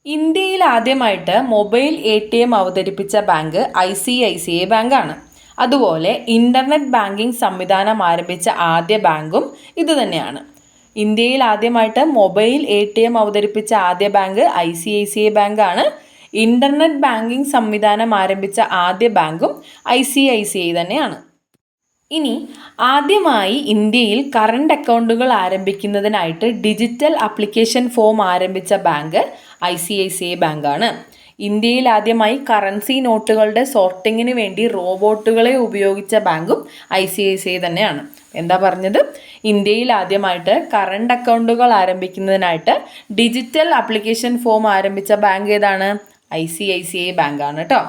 ഇന്ത്യയിൽ ആദ്യമായിട്ട് മൊബൈൽ ATM അവതരിപ്പിച്ച ബാങ്ക് ICICI ബാങ്കാണ്. അതുപോലെ ഇൻ്റർനെറ്റ് ബാങ്കിംഗ് സംവിധാനം ആരംഭിച്ച ആദ്യ ബാങ്കും ഇതുതന്നെയാണ്. ഇന്ത്യയിൽ ആദ്യമായിട്ട് മൊബൈൽ ATM അവതരിപ്പിച്ച ആദ്യ ബാങ്ക് ICICI ബാങ്കാണ്. ഇൻ്റർനെറ്റ് ബാങ്കിംഗ് സംവിധാനം ആരംഭിച്ച ആദ്യ ബാങ്കും ICICI തന്നെയാണ്. ഇനി ആദ്യമായി ഇന്ത്യയിൽ കറണ്ട് അക്കൗണ്ടുകൾ ആരംഭിക്കുന്നതിനായിട്ട് ഡിജിറ്റൽ ആപ്ലിക്കേഷൻ ഫോം ആരംഭിച്ച ബാങ്ക് ICICI ബാങ്കാണ്. ഇന്ത്യയിൽ ആദ്യമായി കറൻസി നോട്ടുകളുടെ സോർട്ടിങ്ങിന് വേണ്ടി റോബോട്ടുകളെ ഉപയോഗിച്ച ബാങ്കും ICICI തന്നെയാണ്. എന്താ പറഞ്ഞത്? ഇന്ത്യയിൽ ആദ്യമായിട്ട് കറണ്ട് അക്കൗണ്ടുകൾ ആരംഭിക്കുന്നതിനായിട്ട് ഡിജിറ്റൽ ആപ്ലിക്കേഷൻ ഫോം ആരംഭിച്ച ബാങ്ക് ഏതാണ്? ICICI ബാങ്കാണ് കേട്ടോ.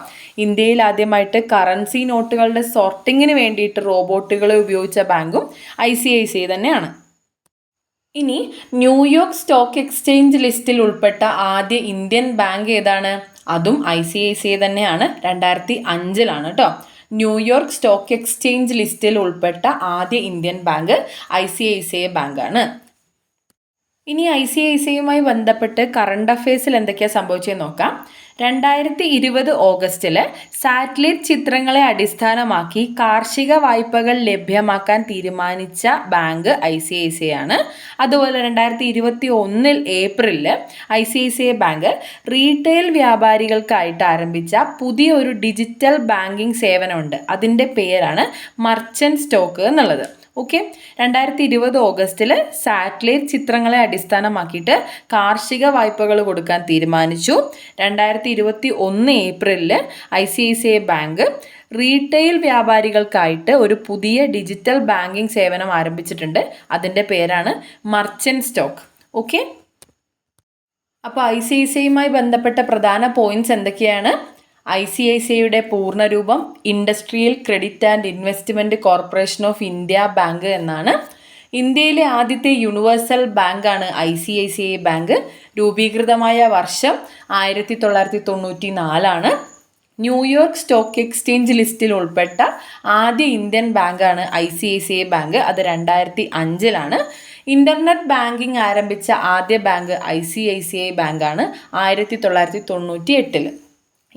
ഇന്ത്യയിൽ ആദ്യമായിട്ട് കറൻസി നോട്ടുകളുടെ സോർട്ടിങ്ങിന് വേണ്ടിയിട്ട് റോബോട്ടുകളെ ഉപയോഗിച്ച ബാങ്കും ICICI തന്നെയാണ്. ഇനി ന്യൂയോർക്ക് സ്റ്റോക്ക് എക്സ്ചേഞ്ച് ലിസ്റ്റിൽ ഉൾപ്പെട്ട ആദ്യ ഇന്ത്യൻ ബാങ്ക് ഏതാണ്? അതും ICICI തന്നെയാണ്. 2005 കേട്ടോ. ന്യൂയോർക്ക് സ്റ്റോക്ക് എക്സ്ചേഞ്ച് ലിസ്റ്റിൽ ഉൾപ്പെട്ട ആദ്യ ഇന്ത്യൻ ബാങ്ക് ICICI ബാങ്കാണ്. ഇനി ICICIയുമായി ബന്ധപ്പെട്ട് കറണ്ട് അഫയേഴ്സിൽ എന്തൊക്കെയാണ് സംഭവിച്ചതെന്ന് നോക്കാം. 2020 ഓഗസ്റ്റിൽ സാറ്റലൈറ്റ് ചിത്രങ്ങളെ അടിസ്ഥാനമാക്കി കാർഷിക വായ്പകൾ ലഭ്യമാക്കാൻ തീരുമാനിച്ച ബാങ്ക് ICICI ആണ്. അതുപോലെ 2021 ഏപ്രിലിൽ ICICI ബാങ്ക് റീറ്റെയിൽ വ്യാപാരികൾക്കായിട്ട് ആരംഭിച്ച പുതിയ ഒരു ഡിജിറ്റൽ ബാങ്കിങ് സേവനമുണ്ട്. അതിൻ്റെ പേരാണ് മർച്ചൻ്റ് സ്റ്റോക്ക് എന്നുള്ളത്. ഓക്കെ, 2020 ഓഗസ്റ്റിൽ സാറ്റലൈറ്റ് ചിത്രങ്ങളെ അടിസ്ഥാനമാക്കിയിട്ട് കാർഷിക വായ്പകൾ കൊടുക്കാൻ തീരുമാനിച്ചു. 2021 ഏപ്രിലിൽ ICICI ബാങ്ക് റീറ്റെയിൽ വ്യാപാരികൾക്കായിട്ട് ഒരു പുതിയ ഡിജിറ്റൽ ബാങ്കിങ് സേവനം ആരംഭിച്ചിട്ടുണ്ട്. അതിൻ്റെ പേരാണ് മർച്ചൻ്റ് സ്റ്റോക്ക്. ഓക്കെ, അപ്പോൾ ICICIയുമായി ബന്ധപ്പെട്ട പ്രധാന പോയിന്റ്സ് എന്തൊക്കെയാണ്? ICICIയുടെ പൂർണ്ണരൂപം industrial credit and investment corporation of India bank എന്നാണ്. ഇന്ത്യയിലെ ആദ്യത്തെ യൂണിവേഴ്സൽ ബാങ്കാണ് ICICI ബാങ്ക്. രൂപീകൃതമായ വർഷം 1994. ന്യൂയോർക്ക് സ്റ്റോക്ക് എക്സ്ചേഞ്ച് ലിസ്റ്റിൽ ഉൾപ്പെട്ട ആദ്യ ഇന്ത്യൻ ബാങ്കാണ് ICICI ബാങ്ക്. അത് 2005 ഇൻ്റർനെറ്റ് ബാങ്കിങ് ആരംഭിച്ച ആദ്യ ബാങ്ക് ICICI ബാങ്കാണ് 1998.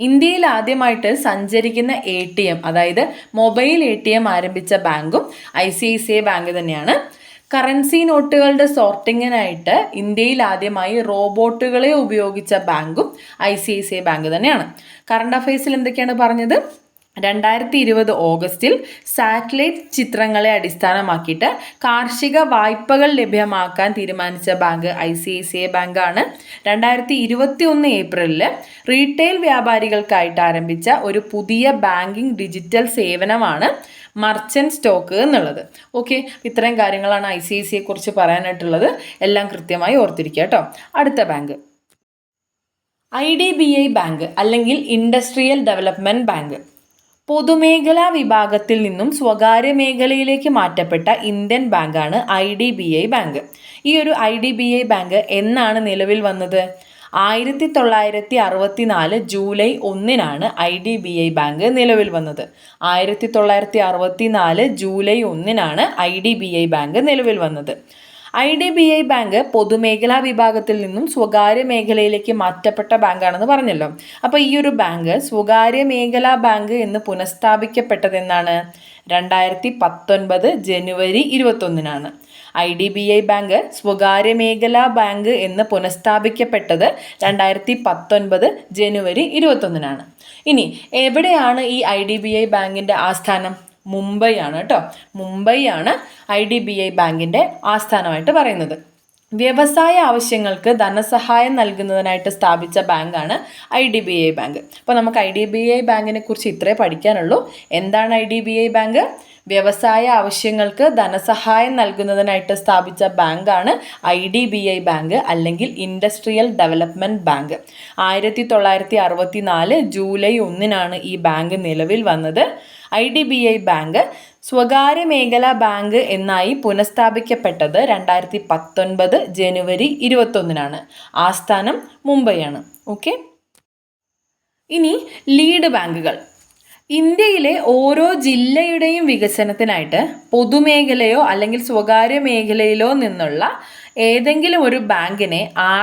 ഇന്ത്യയിൽ ആദ്യമായിട്ട് സഞ്ചരിക്കുന്ന ATM, അതായത് മൊബൈൽ ATM ആരംഭിച്ച ബാങ്കും ICICI ബാങ്ക് തന്നെയാണ്. കറൻസി നോട്ടുകളുടെ സോർട്ടിങ്ങിനായിട്ട് ഇന്ത്യയിൽ ആദ്യമായി റോബോട്ടുകളെ ഉപയോഗിച്ച ബാങ്കും ICICI ബാങ്ക് തന്നെയാണ്. കറണ്ട് അഫയേഴ്സിൽ എന്തൊക്കെയാണ് പറഞ്ഞത്? 2020 ഓഗസ്റ്റിൽ സാറ്റലൈറ്റ് ചിത്രങ്ങളെ അടിസ്ഥാനമാക്കിയിട്ട് കാർഷിക വായ്പകൾ ലഭ്യമാക്കാൻ തീരുമാനിച്ച ബാങ്ക് ICICI ബാങ്കാണ്. 2021 ഏപ്രിലിൽ റീറ്റെയിൽ വ്യാപാരികൾക്കായിട്ട് ആരംഭിച്ച ഒരു പുതിയ ബാങ്കിങ് ഡിജിറ്റൽ സേവനമാണ് മർച്ചൻ്റ് സ്റ്റോക്ക് എന്നുള്ളത്. ഓക്കെ, ഇത്രയും കാര്യങ്ങളാണ് ICICIയെ കുറിച്ച് പറയാനായിട്ടുള്ളത്. എല്ലാം കൃത്യമായി ഓർത്തിരിക്കുക കേട്ടോ. അടുത്ത ബാങ്ക് IDBI ബാങ്ക് അല്ലെങ്കിൽ ഇൻഡസ്ട്രിയൽ ഡെവലപ്മെൻറ്റ് ബാങ്ക്. പൊതുമേഖലാ വിഭാഗത്തിൽ നിന്നും സ്വകാര്യ മേഖലയിലേക്ക് മാറ്റപ്പെട്ട ഇന്ത്യൻ ബാങ്കാണ് IDBI ബാങ്ക്. ഈ ഒരു IDBI ബാങ്ക് എന്നാണ് നിലവിൽ വന്നത്? 1964 ജൂലൈ 1 IDBI ബാങ്ക് നിലവിൽ വന്നത്. 1964 ജൂലൈ 1 IDBI ബാങ്ക് നിലവിൽ വന്നത്. IDBI ബാങ്ക് പൊതുമേഖലാ വിഭാഗത്തിൽ നിന്നും സ്വകാര്യ മേഖലയിലേക്ക് മാറ്റപ്പെട്ട ബാങ്കാണെന്ന് പറഞ്ഞല്ലോ. അപ്പോൾ ഈ ഒരു ബാങ്ക് സ്വകാര്യ മേഖലാ ബാങ്ക് എന്ന് പുനഃസ്ഥാപിക്കപ്പെട്ടതെന്നാണ്? 2019 ജനുവരി 21. IDBI ബാങ്ക് സ്വകാര്യ മേഖലാ ബാങ്ക് എന്ന് പുനഃസ്ഥാപിക്കപ്പെട്ടത് 2019 ജനുവരി 21. ഇനി എവിടെയാണ് ഈ IDBI ബാങ്കിൻ്റെ ആസ്ഥാനം? മുംബൈ ആണ് കേട്ടോ. മുംബൈ ആണ് IDBI ബാങ്കിൻ്റെ ആസ്ഥാനമായിട്ട് പറയുന്നത്. വ്യവസായ ആവശ്യങ്ങൾക്ക് ധനസഹായം നൽകുന്നതിനായിട്ട് സ്ഥാപിച്ച ബാങ്കാണ് IDBI ബാങ്ക്. അപ്പോൾ നമുക്ക് IDBI ബാങ്കിനെ കുറിച്ച് ഇത്രേ പഠിക്കാനുള്ളൂ. എന്താണ് IDBI ബാങ്ക്? വ്യവസായ ആവശ്യങ്ങൾക്ക് ധനസഹായം നൽകുന്നതിനായിട്ട് സ്ഥാപിച്ച ബാങ്കാണ് IDBI ബാങ്ക് അല്ലെങ്കിൽ ഇൻഡസ്ട്രിയൽ ഡെവലപ്മെൻറ്റ് ബാങ്ക്. 1964 ജൂലൈ 1 ഈ ബാങ്ക് നിലവിൽ വന്നത്. IDBI ബാങ്ക് സ്വകാര്യ മേഖലാ ബാങ്ക് എന്നായി പുനഃസ്ഥാപിക്കപ്പെട്ടത് 2019 ജനുവരി 21. ആസ്ഥാനം മുംബൈയാണ്. ഓക്കെ, ഇനി ലീഡ് ബാങ്കുകൾ. ഇന്ത്യയിലെ ഓരോ ജില്ലയുടെയും വികസനത്തിനായിട്ട് പൊതുമേഖലയോ അല്ലെങ്കിൽ സ്വകാര്യ മേഖലയിലോ നിന്നുള്ള ഏതെങ്കിലും ഒരു ബാങ്കിനെ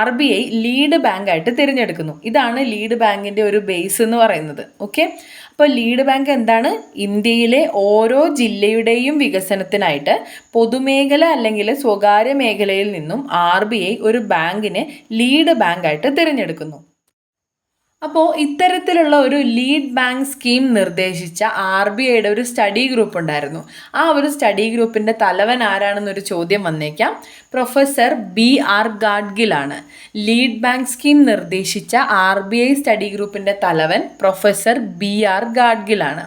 RBI ലീഡ് ബാങ്കായിട്ട് തിരഞ്ഞെടുക്കുന്നു. ഇതാണ് ലീഡ് ബാങ്കിൻ്റെ ഒരു ബേസ് എന്ന് പറയുന്നത്. ഓക്കെ, അപ്പോൾ ലീഡ് ബാങ്ക് എന്താണ്? ഇന്ത്യയിലെ ഓരോ ജില്ലയുടെയും വികസനത്തിനായിട്ട് പൊതുമേഖല അല്ലെങ്കിൽ സ്വകാര്യ മേഖലയിൽ നിന്നും RBI ഒരു ബാങ്കിനെ ലീഡ് ബാങ്കായിട്ട് തിരഞ്ഞെടുക്കുന്നു. അപ്പോൾ ഇത്തരത്തിലുള്ള ഒരു ലീഡ് ബാങ്ക് സ്കീം നിർദ്ദേശിച്ച RBIയുടെ ഒരു സ്റ്റഡി ഗ്രൂപ്പ് ഉണ്ടായിരുന്നു. ആ ഒരു സ്റ്റഡി ഗ്രൂപ്പിൻ്റെ തലവൻ ആരാണെന്നൊരു ചോദ്യം വന്നേക്കാം. പ്രൊഫസർ BR ഗാഡ്ഗിൽ ആണ്. ലീഡ് ബാങ്ക് സ്കീം നിർദ്ദേശിച്ച RBI സ്റ്റഡി ഗ്രൂപ്പിൻ്റെ തലവൻ പ്രൊഫസർ BR ഗാഡ്ഗിൽ ആണ്.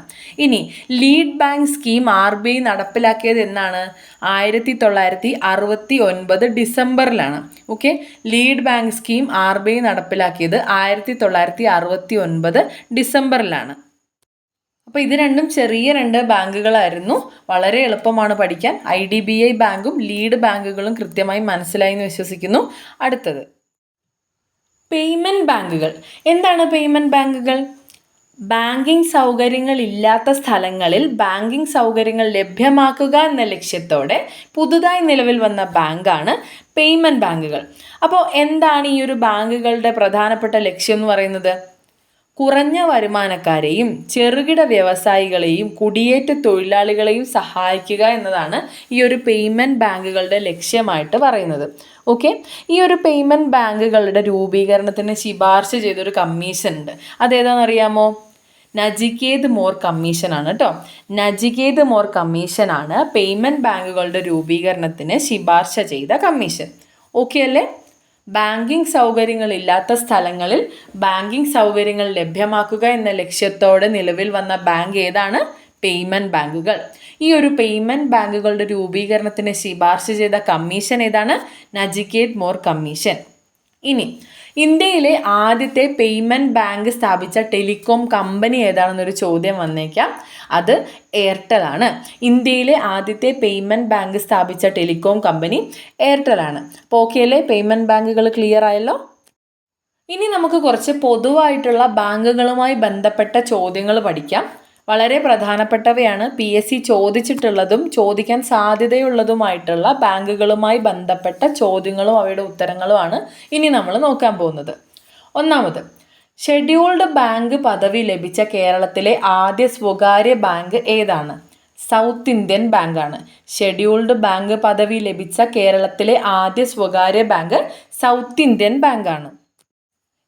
ഇനി ലീഡ് ബാങ്ക് സ്കീം RBI നടപ്പിലാക്കിയത് എന്നാണ്? 1969 ഡിസംബറിലാണ്. Okay, lead bank scheme RBI നടപ്പിലാക്കിയത് 1969 ഡിസംബറിലാണ്. അപ്പോൾ ഇത് രണ്ടും ചെറിയ രണ്ട് ബാങ്കുകളായിരുന്നു. വളരെ എളുപ്പമാണ് പഠിക്കാൻ. IDBI ബാങ്കും ലീഡ് ബാങ്കുകളും കൃത്യമായി മനസ്സിലായി എന്ന് വിശ്വസിക്കുന്നു. അടുത്തത് പേയ്മെൻറ്റ് ബാങ്കുകൾ. എന്താണ് പേയ്മെൻറ്റ് ബാങ്കുകൾ? ബാങ്കിംഗ് സൗകര്യങ്ങൾ ഇല്ലാത്ത സ്ഥലങ്ങളിൽ ബാങ്കിംഗ് സൗകര്യങ്ങൾ ലഭ്യമാക്കുക എന്ന ലക്ഷ്യത്തോടെ പുതുതായി നിലവിൽ വന്ന ബാങ്കാണ് പേയ്മെൻറ്റ് ബാങ്കുകൾ. അപ്പോൾ എന്താണ് ഈ ഒരു ബാങ്കുകളുടെ പ്രധാനപ്പെട്ട ലക്ഷ്യം എന്ന് പറയുന്നത്? കുറഞ്ഞ വരുമാനക്കാരെയും ചെറുകിട വ്യവസായികളെയും കുടിയേറ്റ തൊഴിലാളികളെയും സഹായിക്കുക എന്നതാണ് ഈ ഒരു പേയ്മെൻറ്റ് ബാങ്കുകളുടെ ലക്ഷ്യമായിട്ട് പറയുന്നത്. ഓക്കെ, ഈ ഒരു പേയ്മെൻറ്റ് ബാങ്കുകളുടെ രൂപീകരണത്തിന് ശുപാർശ ചെയ്തൊരു കമ്മീഷൻ ഉണ്ട്. അതേതാണെന്നറിയാമോ? നജികേത് മോർ കമ്മീഷനാണ് കേട്ടോ. നജികേത് മോർ കമ്മീഷനാണ് പേയ്മെൻറ്റ് ബാങ്കുകളുടെ രൂപീകരണത്തിന് ശുപാർശ ചെയ്ത കമ്മീഷൻ. ഓക്കെ അല്ലേ? ബാങ്കിംഗ് സൗകര്യങ്ങളില്ലാത്ത സ്ഥലങ്ങളിൽ ബാങ്കിംഗ് സൗകര്യങ്ങൾ ലഭ്യമാക്കുക എന്ന ലക്ഷ്യത്തോടെ നിലവിൽ വന്ന ബാങ്ക് ഏതാണ്? പേയ്മെൻറ്റ് ബാങ്കുകൾ. ഈ ഒരു പേയ്മെൻറ്റ് ബാങ്കുകളുടെ രൂപീകരണത്തിന് ശുപാർശ ചെയ്ത കമ്മീഷൻ ഏതാണ്? നജികേത് മോർ കമ്മീഷൻ. ഇനി ഇന്ത്യയിലെ ആദ്യത്തെ പേയ്മെൻറ്റ് ബാങ്ക് സ്ഥാപിച്ച ടെലികോം കമ്പനി ഏതാണെന്നൊരു ചോദ്യം വന്നേക്കാം. അത് എയർടെൽ ആണ്. ഇന്ത്യയിലെ ആദ്യത്തെ പേയ്മെൻറ്റ് ബാങ്ക് സ്ഥാപിച്ച ടെലികോം കമ്പനി എയർടെൽ ആണ്. അപ്പോൾ ഓക്കെയല്ലേ? പേയ്മെൻറ്റ് ബാങ്കുകൾ ക്ലിയർ ആയല്ലോ. ഇനി നമുക്ക് കുറച്ച് പൊതുവായിട്ടുള്ള ബാങ്കുകളുമായി ബന്ധപ്പെട്ട ചോദ്യങ്ങൾ പഠിക്കാം. വളരെ പ്രധാനപ്പെട്ടവയാണ്. PSC ചോദിച്ചിട്ടുള്ളതും ചോദിക്കാൻ സാധ്യതയുള്ളതുമായിട്ടുള്ള ബാങ്കുകളുമായി ബന്ധപ്പെട്ട ചോദ്യങ്ങളും അവയുടെ ഉത്തരങ്ങളുമാണ് ഇനി നമ്മൾ നോക്കാൻ പോകുന്നത്. ഒന്നാമത്, ഷെഡ്യൂൾഡ് ബാങ്ക് പദവി ലഭിച്ച കേരളത്തിലെ ആദ്യ സ്വകാര്യ ബാങ്ക് ഏതാണ്? സൗത്ത് ഇന്ത്യൻ ബാങ്കാണ്. ഷെഡ്യൂൾഡ് ബാങ്ക് പദവി ലഭിച്ച കേരളത്തിലെ ആദ്യ സ്വകാര്യ ബാങ്ക് സൗത്ത് ഇന്ത്യൻ ബാങ്കാണ്.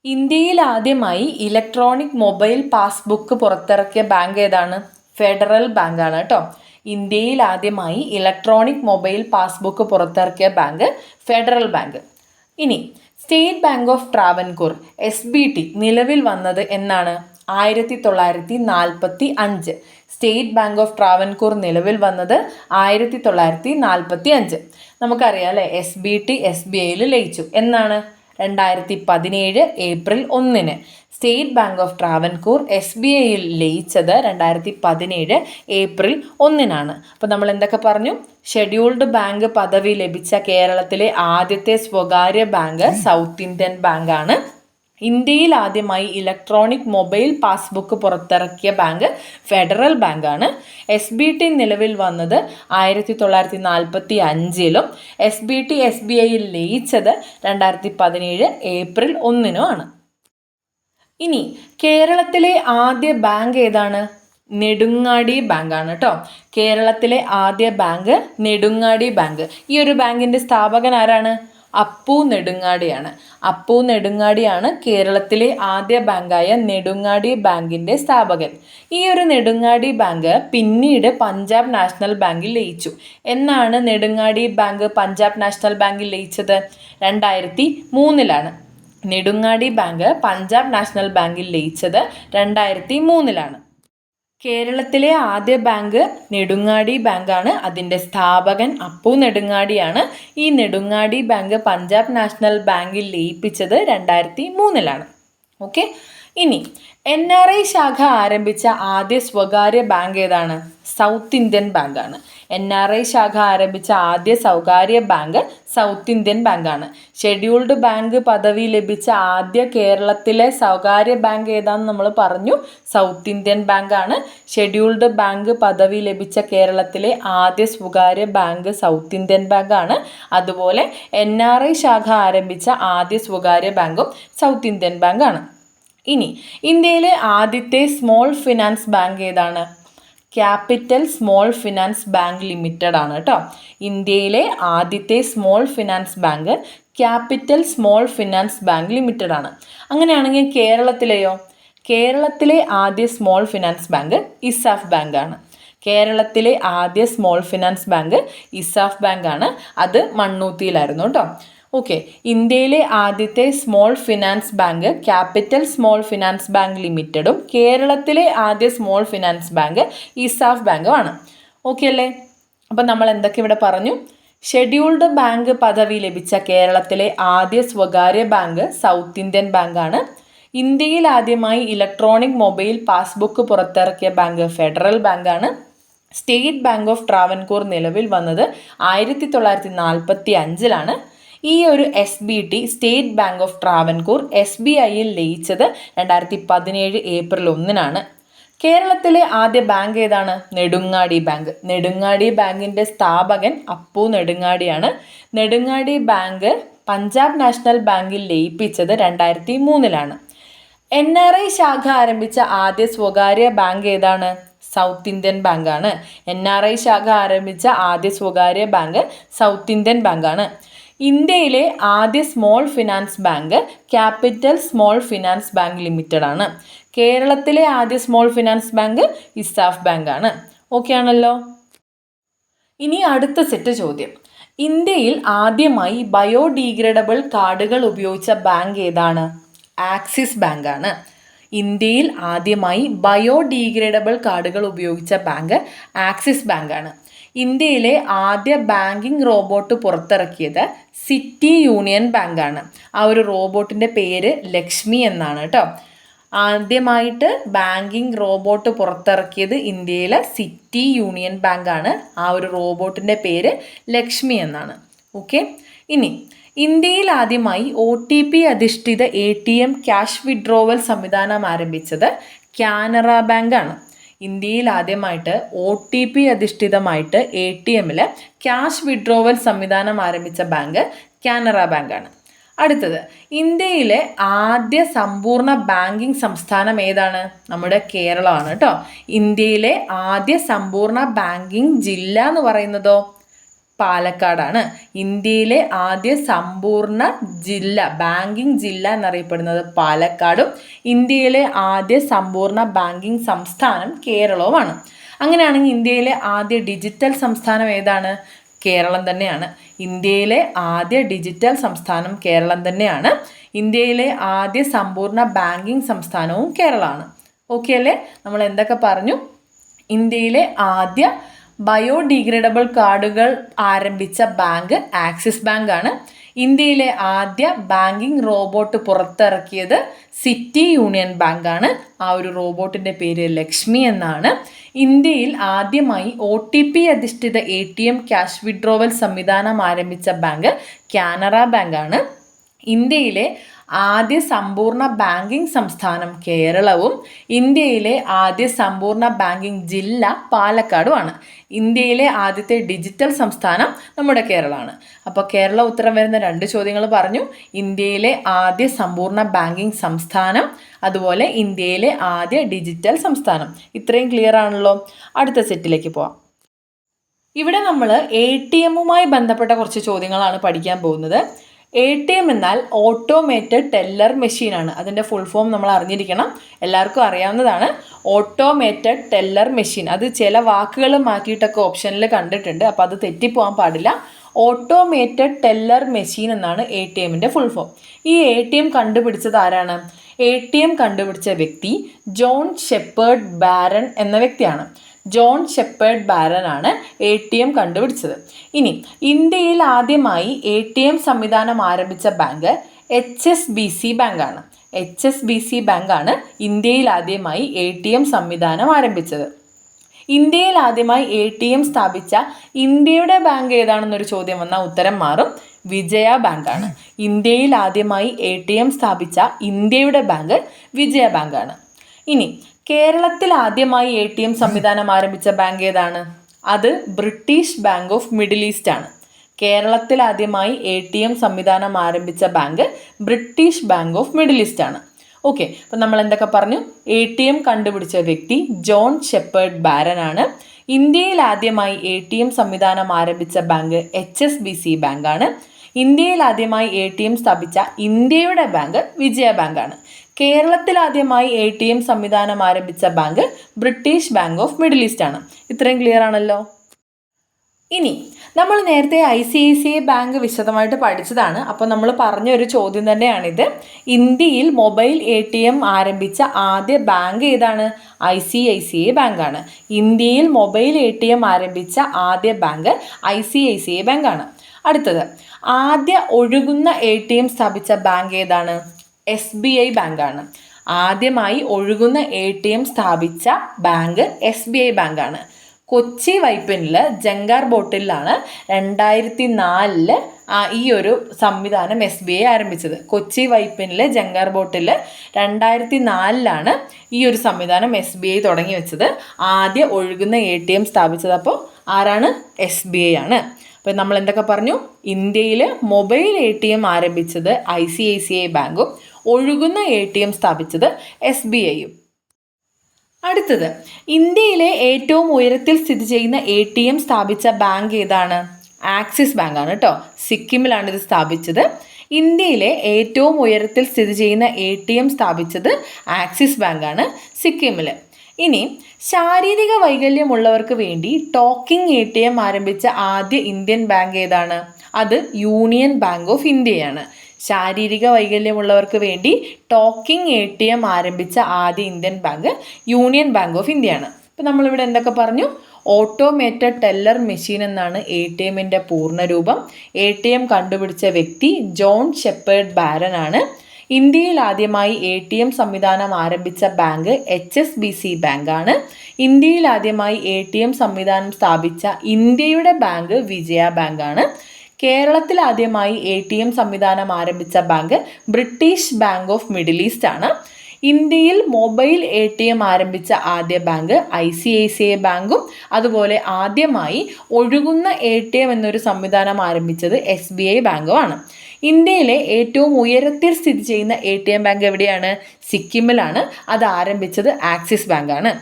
ഇന്ത്യയിൽ ആദ്യമായി ഇലക്ട്രോണിക് മൊബൈൽ പാസ്ബുക്ക് പുറത്തിറക്കിയ ബാങ്ക് ഏതാണ്? ഫെഡറൽ ബാങ്കാണ് കേട്ടോ. ഇന്ത്യയിൽ ആദ്യമായി ഇലക്ട്രോണിക് മൊബൈൽ പാസ്ബുക്ക് പുറത്തിറക്കിയ ബാങ്ക് ഫെഡറൽ ബാങ്ക്. ഇനി state bank of Travancore SBT നിലവിൽ വന്നത് എന്നാണ്? 1945. സ്റ്റേറ്റ് ബാങ്ക് ഓഫ് ട്രാവൻകൂർ നിലവിൽ വന്നത് 1945. നമുക്കറിയാം അല്ലേ, SBT SBIയിൽ ലയിച്ചു എന്നാണ്? 2017 April 1. State bank of Travancore SBIയിൽ ലയിച്ചത് 2017 ഏപ്രിൽ 1. അപ്പോൾ നമ്മൾ എന്തൊക്കെ പറഞ്ഞു? ഷെഡ്യൂൾഡ് ബാങ്ക് പദവി ലഭിച്ച കേരളത്തിലെ ആദ്യത്തെ സ്വകാര്യ ബാങ്ക് സൗത്ത് ഇന്ത്യൻ ബാങ്കാണ്. ഇന്ത്യയിൽ ആദ്യമായി ഇലക്ട്രോണിക് മൊബൈൽ പാസ്ബുക്ക് പുറത്തിറക്കിയ ബാങ്ക് ഫെഡറൽ ബാങ്കാണ്. SBT നിലവിൽ വന്നത് 1945 SBT SBIയിൽ ലയിച്ചത് 2017 ഏപ്രിൽ 1 ഇനി കേരളത്തിലെ ആദ്യ ബാങ്ക് ഏതാണ്? നെടുങ്ങാടി ബാങ്കാണ് കേട്ടോ. കേരളത്തിലെ ആദ്യ ബാങ്ക് നെടുങ്ങാടി ബാങ്ക്. ഈ ഒരു ബാങ്കിൻ്റെ സ്ഥാപകൻ ആരാണ്? അപ്പു നെടുങ്ങാടിയാണ്. അപ്പു നെടുങ്ങാടിയാണ് കേരളത്തിലെ ആദ്യ ബാങ്കായ നെടുങ്ങാടി ബാങ്കിൻ്റെ സ്ഥാപകൻ. ഈ ഒരു നെടുങ്ങാടി ബാങ്ക് പിന്നീട് പഞ്ചാബ് നാഷണൽ ബാങ്കിൽ ലയിച്ചു. എന്നാണ് നെടുങ്ങാടി ബാങ്ക് പഞ്ചാബ് നാഷണൽ ബാങ്കിൽ ലയിച്ചത്? 2003. നെടുങ്ങാടി ബാങ്ക് പഞ്ചാബ് നാഷണൽ ബാങ്കിൽ ലയിച്ചത് 2003. കേരളത്തിലെ ആദ്യ ബാങ്ക് നെടുങ്ങാടി ബാങ്കാണ്. അതിൻ്റെ സ്ഥാപകൻ അപ്പു നെടുങ്ങാടിയാണ്. ഈ നെടുങ്ങാടി ബാങ്ക് പഞ്ചാബ് നാഷണൽ ബാങ്കിൽ ലയിപ്പിച്ചത് 2003. ഓക്കെ, ഇനി NRI ശാഖ ആരംഭിച്ച ആദ്യ സ്വകാര്യ ബാങ്ക് ഏതാണ്? സൗത്ത് ഇന്ത്യൻ ബാങ്കാണ്. NRI ശാഖ ആരംഭിച്ച ആദ്യ സ്വകാര്യ ബാങ്ക് സൗത്ത് ഇന്ത്യൻ ബാങ്കാണ്. ഷെഡ്യൂൾഡ് ബാങ്ക് പദവി ലഭിച്ച ആദ്യ കേരളത്തിലെ സ്വകാര്യ ബാങ്ക് ഏതാണെന്ന് നമ്മൾ പറഞ്ഞു? സൗത്ത് ഇന്ത്യൻ ബാങ്കാണ്. ഷെഡ്യൂൾഡ് ബാങ്ക് പദവി ലഭിച്ച കേരളത്തിലെ ആദ്യ സ്വകാര്യ ബാങ്ക് സൗത്ത് ഇന്ത്യൻ ബാങ്കാണ്. അതുപോലെ NRI ശാഖ ആരംഭിച്ച ആദ്യ സ്വകാര്യ ബാങ്കും സൗത്ത് ഇന്ത്യൻ ബാങ്കാണ്. ഇനി ഇന്ത്യയിലെ ആദ്യത്തെ സ്മോൾ ഫിനാൻസ് ബാങ്ക് ഏതാണ്? Capital small finance bank limited ആണ് കേട്ടോ. ഇന്ത്യയിലെ ആദ്യത്തെ small finance bank capital small finance bank limited ആണ്. അങ്ങനെയാണെങ്കിൽ കേരളത്തിലെയോ? കേരളത്തിലെ ആദ്യ സ്മോൾ ഫിനാൻസ് ബാങ്ക് ഇസാഫ് ബാങ്കാണ്. കേരളത്തിലെ ആദ്യ സ്മോൾ ഫിനാൻസ് ബാങ്ക് ഇസാഫ് ബാങ്കാണ്. അത് മണ്ണൂത്തിയിലായിരുന്നു കേട്ടോ. ഓക്കെ, ഇന്ത്യയിലെ ആദ്യത്തെ small finance bank capital small finance bank ലിമിറ്റഡും കേരളത്തിലെ ആദ്യ സ്മോൾ ഫിനാൻസ് ബാങ്ക് ഇസാഫ് ബാങ്കുമാണ്. ഓക്കെ അല്ലേ? അപ്പം നമ്മൾ എന്തൊക്കെ ഇവിടെ പറഞ്ഞു? ഷെഡ്യൂൾഡ് ബാങ്ക് പദവി ലഭിച്ച കേരളത്തിലെ ആദ്യ സ്വകാര്യ ബാങ്ക് സൗത്ത് ഇന്ത്യൻ ബാങ്കാണ്. ഇന്ത്യയിൽ ആദ്യമായി ഇലക്ട്രോണിക് മൊബൈൽ പാസ്ബുക്ക് പുറത്തിറക്കിയ ബാങ്ക് ഫെഡറൽ ബാങ്കാണ്. സ്റ്റേറ്റ് ബാങ്ക് ഓഫ് ട്രാവൻകൂർ നിലവിൽ വന്നത് 1945. ഈ ഒരു SBT state bank of Travancore SBIയിൽ ലയിച്ചത് 2017 ഏപ്രിൽ 1 കേരളത്തിലെ ആദ്യ ബാങ്ക് ഏതാണ്? നെടുങ്ങാടി ബാങ്ക്. നെടുങ്ങാടി ബാങ്കിൻ്റെ സ്ഥാപകൻ അപ്പു നെടുങ്ങാടിയാണ്. നെടുങ്ങാടി ബാങ്ക് പഞ്ചാബ് നാഷണൽ ബാങ്കിൽ ലയിപ്പിച്ചത് 2003 NRI ശാഖ ആരംഭിച്ച ആദ്യ സ്വകാര്യ ബാങ്ക് ഏതാണ്? സൗത്ത് ഇന്ത്യൻ ബാങ്കാണ്. NRI ശാഖ ആരംഭിച്ച ആദ്യ സ്വകാര്യ ബാങ്ക് സൗത്ത് ഇന്ത്യൻ ബാങ്കാണ്. ഇന്ത്യയിലെ ആദ്യ small finance bank capital small finance bank limited ആണ്. കേരളത്തിലെ ആദ്യ small finance bank ESAF bank ആണ്. ഓക്കെ ആണല്ലോ. ഇനി അടുത്ത സെറ്റ് ചോദ്യം. ഇന്ത്യയിൽ ആദ്യമായി ബയോഡീഗ്രേഡബിൾ കാർഡുകൾ ഉപയോഗിച്ച ബാങ്ക് ഏതാണ്? ആക്സിസ് ബാങ്ക് ആണ്. ഇന്ത്യയിൽ ആദ്യമായി ബയോഡീഗ്രേഡബിൾ കാർഡുകൾ ഉപയോഗിച്ച ബാങ്ക് ആക്സിസ് ബാങ്ക് ആണ്. ഇന്ത്യയിലെ ആദ്യ ബാങ്കിങ് റോബോട്ട് പുറത്തിറക്കിയത് സിറ്റി യൂണിയൻ ബാങ്ക് ആണ്. ആ ഒരു റോബോട്ടിൻ്റെ പേര് ലക്ഷ്മി എന്നാണ് കേട്ടോ. ആദ്യമായിട്ട് ബാങ്കിങ് റോബോട്ട് പുറത്തിറക്കിയത് ഇന്ത്യയിലെ സിറ്റി യൂണിയൻ ബാങ്ക് ആണ്. ആ ഒരു റോബോട്ടിൻ്റെ പേര് ലക്ഷ്മി എന്നാണ്. ഓക്കെ. ഇനി ഇന്ത്യയിൽ ആദ്യമായി OTP അധിഷ്ഠിത ATM ക്യാഷ് വിഡ്രോവൽ സംവിധാനം ആരംഭിച്ചത് കാനറ ബാങ്ക് ആണ്. ഇന്ത്യയിൽ ആദ്യമായിട്ട് OTP അധിഷ്ഠിതമായിട്ട് ATMൽ ക്യാഷ് വിഡ്രോവൽ സംവിധാനം ആരംഭിച്ച ബാങ്ക് കാനറ ബാങ്ക് ആണ്. അടുത്തത്, ഇന്ത്യയിലെ ആദ്യ സമ്പൂർണ്ണ ബാങ്കിങ് സംസ്ഥാനം ഏതാണ്? നമ്മുടെ കേരളമാണ് കേട്ടോ. ഇന്ത്യയിലെ ആദ്യ സമ്പൂർണ്ണ ബാങ്കിങ് ജില്ല എന്ന് പറയുന്നതോ പാലക്കാടാണ്. ഇന്ത്യയിലെ ആദ്യ സമ്പൂർണ്ണ ജില്ല, ബാങ്കിങ് ജില്ല എന്നറിയപ്പെടുന്നത് പാലക്കാടും ഇന്ത്യയിലെ ആദ്യ സമ്പൂർണ്ണ ബാങ്കിങ് സംസ്ഥാനം കേരളവുമാണ്. അങ്ങനെയാണെങ്കിൽ ഇന്ത്യയിലെ ആദ്യ ഡിജിറ്റൽ സംസ്ഥാനം ഏതാണ്? കേരളം തന്നെയാണ്. ഇന്ത്യയിലെ ആദ്യ ഡിജിറ്റൽ സംസ്ഥാനം കേരളം തന്നെയാണ്. ഇന്ത്യയിലെ ആദ്യ സമ്പൂർണ്ണ ബാങ്കിങ് സംസ്ഥാനവും കേരളമാണ്. ഓക്കെ അല്ലേ? നമ്മൾ എന്തൊക്കെ പറഞ്ഞു? ഇന്ത്യയിലെ ആദ്യ ബയോഡീഗ്രേഡബിൾ കാർഡുകൾ ആരംഭിച്ച ബാങ്ക് ആക്സിസ് ബാങ്ക് ആണ്. ഇന്ത്യയിലെ ആദ്യ ബാങ്കിങ് റോബോട്ട് പുറത്തിറക്കിയത് സിറ്റി യൂണിയൻ ബാങ്ക് ആണ്. ആ ഒരു റോബോട്ടിൻ്റെ പേര് ലക്ഷ്മി എന്നാണ്. ഇന്ത്യയിൽ ആദ്യമായി OTP അധിഷ്ഠിത ATM ക്യാഷ് വിഡ്രോവൽ സംവിധാനം ആരംഭിച്ച ബാങ്ക് കാനറ ബാങ്ക് ആണ്. ഇന്ത്യയിലെ ആദ്യ സമ്പൂർണ്ണ ബാങ്കിങ് സംസ്ഥാനം കേരളവും ഇന്ത്യയിലെ ആദ്യ സമ്പൂർണ്ണ ബാങ്കിങ് ജില്ല പാലക്കാടുമാണ്. ഇന്ത്യയിലെ ആദ്യത്തെ ഡിജിറ്റൽ സംസ്ഥാനം നമ്മുടെ കേരളമാണ്. അപ്പോൾ കേരള ഉത്തരം വരുന്ന 2 ചോദ്യങ്ങൾ പറഞ്ഞു. ഇന്ത്യയിലെ ആദ്യ സമ്പൂർണ്ണ ബാങ്കിങ് സംസ്ഥാനം, അതുപോലെ ഇന്ത്യയിലെ ആദ്യ ഡിജിറ്റൽ സംസ്ഥാനം. ഇത്രയും ക്ലിയർ ആണല്ലോ. അടുത്ത സെറ്റിലേക്ക് പോവാം. ഇവിടെ നമ്മൾ ATMുമായി ബന്ധപ്പെട്ട കുറച്ച് ചോദ്യങ്ങളാണ് പഠിക്കാൻ പോകുന്നത്. ATM എന്നാൽ ഓട്ടോമേറ്റഡ് ടെല്ലർ മെഷീനാണ്. അതിൻ്റെ ഫുൾ ഫോം നമ്മൾ അറിഞ്ഞിരിക്കണം. എല്ലാവർക്കും അറിയാവുന്നതാണ് ഓട്ടോമേറ്റഡ് ടെല്ലർ മെഷീൻ. അത് ചില വാക്കുകൾ മാറ്റിയിട്ടൊക്കെ ഓപ്ഷനിൽ കണ്ടിട്ടുണ്ട്, അപ്പോൾ അത് തെറ്റിപ്പോകാൻ പാടില്ല. ഓട്ടോമേറ്റഡ് ടെല്ലർ മെഷീൻ എന്നാണ് ATMൻ്റെ ഫുൾ ഫോം. ഈ ATM കണ്ടുപിടിച്ചത് ആരാണ്? ATM കണ്ടുപിടിച്ച വ്യക്തി ജോൺ ഷെപ്പേർഡ് ബാരൺ എന്ന വ്യക്തിയാണ്. ജോൺ ഷെപ്പേർഡ് ബാരൺ ആണ് ATM കണ്ടുപിടിച്ചത്. ഇനി ഇന്ത്യയിൽ ആദ്യമായി ATM സംവിധാനം ആരംഭിച്ച ബാങ്ക് HSBC ബാങ്കാണ്. HSBC ബാങ്കാണ് ഇന്ത്യയിൽ ആദ്യമായി ATM സംവിധാനം ആരംഭിച്ചത്. ഇന്ത്യയിൽ ആദ്യമായി ATM സ്ഥാപിച്ച ഇന്ത്യയുടെ ബാങ്ക് ഏതാണെന്നൊരു ചോദ്യം വന്നാൽ ഉത്തരം മാറും. വിജയ ബാങ്കാണ്. ഇന്ത്യയിൽ ആദ്യമായി ATM സ്ഥാപിച്ച ഇന്ത്യയുടെ ബാങ്ക് വിജയ ബാങ്കാണ്. ഇനി കേരളത്തിൽ ആദ്യമായി ATM സംവിധാനം ആരംഭിച്ച ബാങ്ക് ഏതാണ്? അത് British bank of middle east ആണ്. കേരളത്തിൽ ആദ്യമായി ATM സംവിധാനം ആരംഭിച്ച bank British bank of middle east ആണ്. ഓക്കെ. അപ്പം നമ്മൾ എന്തൊക്കെ പറഞ്ഞു? ATM കണ്ടുപിടിച്ച വ്യക്തി ജോൺ ഷെപ്പേർഡ് ബാരൺ ആണ്. ഇന്ത്യയിൽ ആദ്യമായി ATM സംവിധാനം ആരംഭിച്ച ബാങ്ക് HSBC ബാങ്കാണ്. ഇന്ത്യയിൽ ആദ്യമായി ATM സ്ഥാപിച്ച ഇന്ത്യയുടെ ബാങ്ക് വിജയ ബാങ്കാണ്. കേരളത്തിൽ ആദ്യമായി ATM സംവിധാനം ആരംഭിച്ച bank British bank of middle east ആണ്. ഇത്രയും ക്ലിയർ ആണല്ലോ. ഇനി നമ്മൾ നേരത്തെ ICICI ബാങ്ക് വിശദമായിട്ട് പഠിച്ചതാണ്. അപ്പോൾ നമ്മൾ പറഞ്ഞൊരു ചോദ്യം തന്നെയാണിത്. ഇന്ത്യയിൽ മൊബൈൽ ATM ആരംഭിച്ച ആദ്യ ബാങ്ക് ഏതാണ്? ICICI ബാങ്കാണ്. ഇന്ത്യയിൽ മൊബൈൽ ATM ആരംഭിച്ച ആദ്യ ബാങ്ക് ICICI ബാങ്കാണ്. അടുത്തത്, ആദ്യ ഒഴുകുന്ന ATM സ്ഥാപിച്ച ബാങ്ക് ഏതാണ്? SBI ബാങ്കാണ്. ആദ്യമായി ഒഴുകുന്ന ATM സ്ഥാപിച്ച ബാങ്ക് SBI ബാങ്കാണ്. കൊച്ചി വൈപ്പിനിൽ ജങ്കാർ ബോട്ടിലാണ് 2004 ഈ ഒരു സംവിധാനം SBI ആരംഭിച്ചത്. കൊച്ചി വൈപ്പിനിലെ ജങ്കാർ ബോട്ടിൽ 2004 ഈ ഒരു സംവിധാനം SBI തുടങ്ങി വെച്ചത്. ആദ്യ ഒഴുകുന്ന ATM സ്ഥാപിച്ചത് അപ്പോൾ ആരാണ്? SBI ആണ്. അപ്പോൾ നമ്മൾ എന്തൊക്കെ പറഞ്ഞു? ഇന്ത്യയിൽ മൊബൈൽ ATM ആരംഭിച്ചത് ICICI ബാങ്കും ഒഴുകുന്ന ATM സ്ഥാപിച്ചത് SBIയും. അടുത്തത്, ഇന്ത്യയിലെ ഏറ്റവും ഉയരത്തിൽ സ്ഥിതി ചെയ്യുന്ന ATM സ്ഥാപിച്ച ബാങ്ക് ഏതാണ്? ആക്സിസ് ബാങ്ക് ആണ് കേട്ടോ. സിക്കിമിലാണ് ഇത് സ്ഥാപിച്ചത്. ഇന്ത്യയിലെ ഏറ്റവും ഉയരത്തിൽ സ്ഥിതി ചെയ്യുന്ന ATM സ്ഥാപിച്ചത് ആക്സിസ് ബാങ്കാണ് സിക്കിമിൽ. ഇനി ശാരീരിക വൈകല്യമുള്ളവർക്ക് വേണ്ടി ടോക്കിംഗ് ATM ആരംഭിച്ച ആദ്യ ഇന്ത്യൻ ബാങ്ക് ഏതാണ്? അത് യൂണിയൻ ബാങ്ക് ഓഫ് ഇന്ത്യയാണ്. ശാരീരിക വൈകല്യമുള്ളവർക്ക് വേണ്ടി ടോക്കിംഗ് ATM ആരംഭിച്ച ആദ്യ Indian bank union bank of ഇന്ത്യയാണ്. ഇപ്പം നമ്മളിവിടെ എന്തൊക്കെ പറഞ്ഞു? ഓട്ടോമേറ്റഡ് ടെല്ലർ മെഷീൻ എന്നാണ് ATMൻ്റെ പൂർണ്ണരൂപം. ATM കണ്ടുപിടിച്ച വ്യക്തി ജോൺ ഷെപ്പേർഡ് ബാരൻ ആണ്. ഇന്ത്യയിൽ ആദ്യമായി ATM സംവിധാനം ആരംഭിച്ച ബാങ്ക് HSBC ബാങ്കാണ്. ഇന്ത്യയിൽ ആദ്യമായി ATM സംവിധാനം സ്ഥാപിച്ച ഇന്ത്യയുടെ ബാങ്ക് വിജയ ബാങ്കാണ്. കേരളത്തിൽ ആദ്യമായി ATM സംവിധാനം ആരംഭിച്ച bank British bank of middle east ആണ്. ഇന്ത്യയിൽ മൊബൈൽ ATM ആരംഭിച്ച ആദ്യ ബാങ്ക് ICICI ബാങ്കും അതുപോലെ ആദ്യമായി ഒഴുകുന്ന ATM എന്നൊരു സംവിധാനം ആരംഭിച്ചത് SBI ബാങ്കുമാണ്. ഇന്ത്യയിലെ ഏറ്റവും ഉയരത്തിൽ സ്ഥിതി ചെയ്യുന്ന ATM ബാങ്ക് എവിടെയാണ്? സിക്കിമിലാണ്. അത് ആരംഭിച്ചത് ആക്സിസ് ബാങ്കാണ്.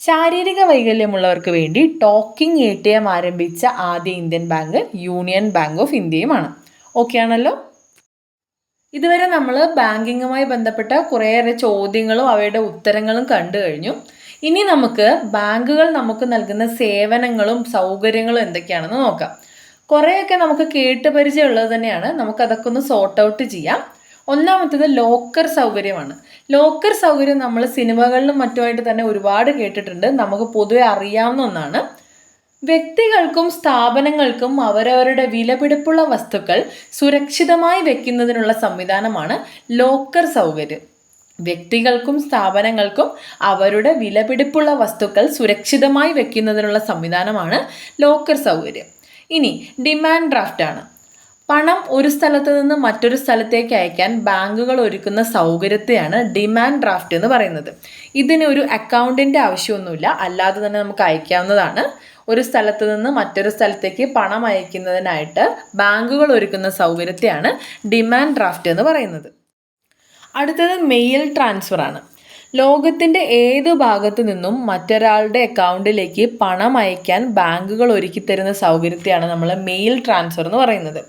ശാരീരിക വൈകല്യമുള്ളവർക്ക് വേണ്ടി ടോക്കിംഗ് ATM ആരംഭിച്ച ആദ്യ Indian bank union bank of ഇന്ത്യയുമാണ്. ഓക്കെ ആണല്ലോ? ഇതുവരെ നമ്മൾ ബാങ്കിങ്ങുമായി ബന്ധപ്പെട്ട കുറേയേറെ ചോദ്യങ്ങളും അവയുടെ ഉത്തരങ്ങളും കണ്ടു കഴിഞ്ഞു. ഇനി നമുക്ക് ബാങ്കുകൾ നമുക്ക് നൽകുന്ന സേവനങ്ങളും സൗകര്യങ്ങളും എന്തൊക്കെയാണെന്ന് നോക്കാം. കുറേയൊക്കെ നമുക്ക് കേട്ട് പരിചയമുള്ളത് തന്നെയാണ്. നമുക്കതൊക്കെ ഒന്ന് സോർട്ട് ഔട്ട് ചെയ്യാം. ഒന്നാമത്തേത് ലോക്കർ സൗകര്യമാണ്. ലോക്കർ സൗകര്യം നമ്മൾ സിനിമകളിലും മറ്റുമായിട്ട് തന്നെ ഒരുപാട് കേട്ടിട്ടുണ്ട്. നമുക്ക് പൊതുവെ അറിയാവുന്ന ഒന്നാണ്. വ്യക്തികൾക്കും സ്ഥാപനങ്ങൾക്കും അവരവരുടെ വിലപിടിപ്പുള്ള വസ്തുക്കൾ സുരക്ഷിതമായി വെക്കുന്നതിനുള്ള സംവിധാനമാണ് ലോക്കർ സൗകര്യം. വ്യക്തികൾക്കും സ്ഥാപനങ്ങൾക്കും അവരുടെ വിലപിടിപ്പുള്ള വസ്തുക്കൾ സുരക്ഷിതമായി വെക്കുന്നതിനുള്ള സംവിധാനമാണ് ലോക്കർ സൗകര്യം. ഇനി ഡിമാൻഡ് ഡ്രാഫ്റ്റ് ആണ്. പണം ഒരു സ്ഥലത്ത് നിന്ന് മറ്റൊരു സ്ഥലത്തേക്ക് അയക്കാൻ ബാങ്കുകൾ ഒരുക്കുന്ന സൗകര്യത്തെയാണ് ഡിമാൻഡ് ഡ്രാഫ്റ്റ് എന്ന് പറയുന്നത്. ഇതിന് ഒരു അക്കൗണ്ടിൻ്റെ ആവശ്യമൊന്നുമില്ല, അല്ലാതെ തന്നെ നമുക്ക് അയക്കാവുന്നതാണ്. ഒരു സ്ഥലത്ത് നിന്ന് മറ്റൊരു സ്ഥലത്തേക്ക് പണം അയക്കുന്നതിനായിട്ട് ബാങ്കുകൾ ഒരുക്കുന്ന സൗകര്യത്തെയാണ് ഡിമാൻഡ് ഡ്രാഫ്റ്റ് എന്ന് പറയുന്നത്. അടുത്തത് മെയിൽ ട്രാൻസ്ഫർ ആണ്. ലോകത്തിൻ്റെ ഏത് ഭാഗത്തു നിന്നും മറ്റൊരാളുടെ അക്കൗണ്ടിലേക്ക് പണം അയക്കാൻ ബാങ്കുകൾ ഒരുക്കിത്തരുന്ന സൗകര്യത്തെയാണ് നമ്മൾ മെയിൽ ട്രാൻസ്ഫർ എന്ന് പറയുന്നത്.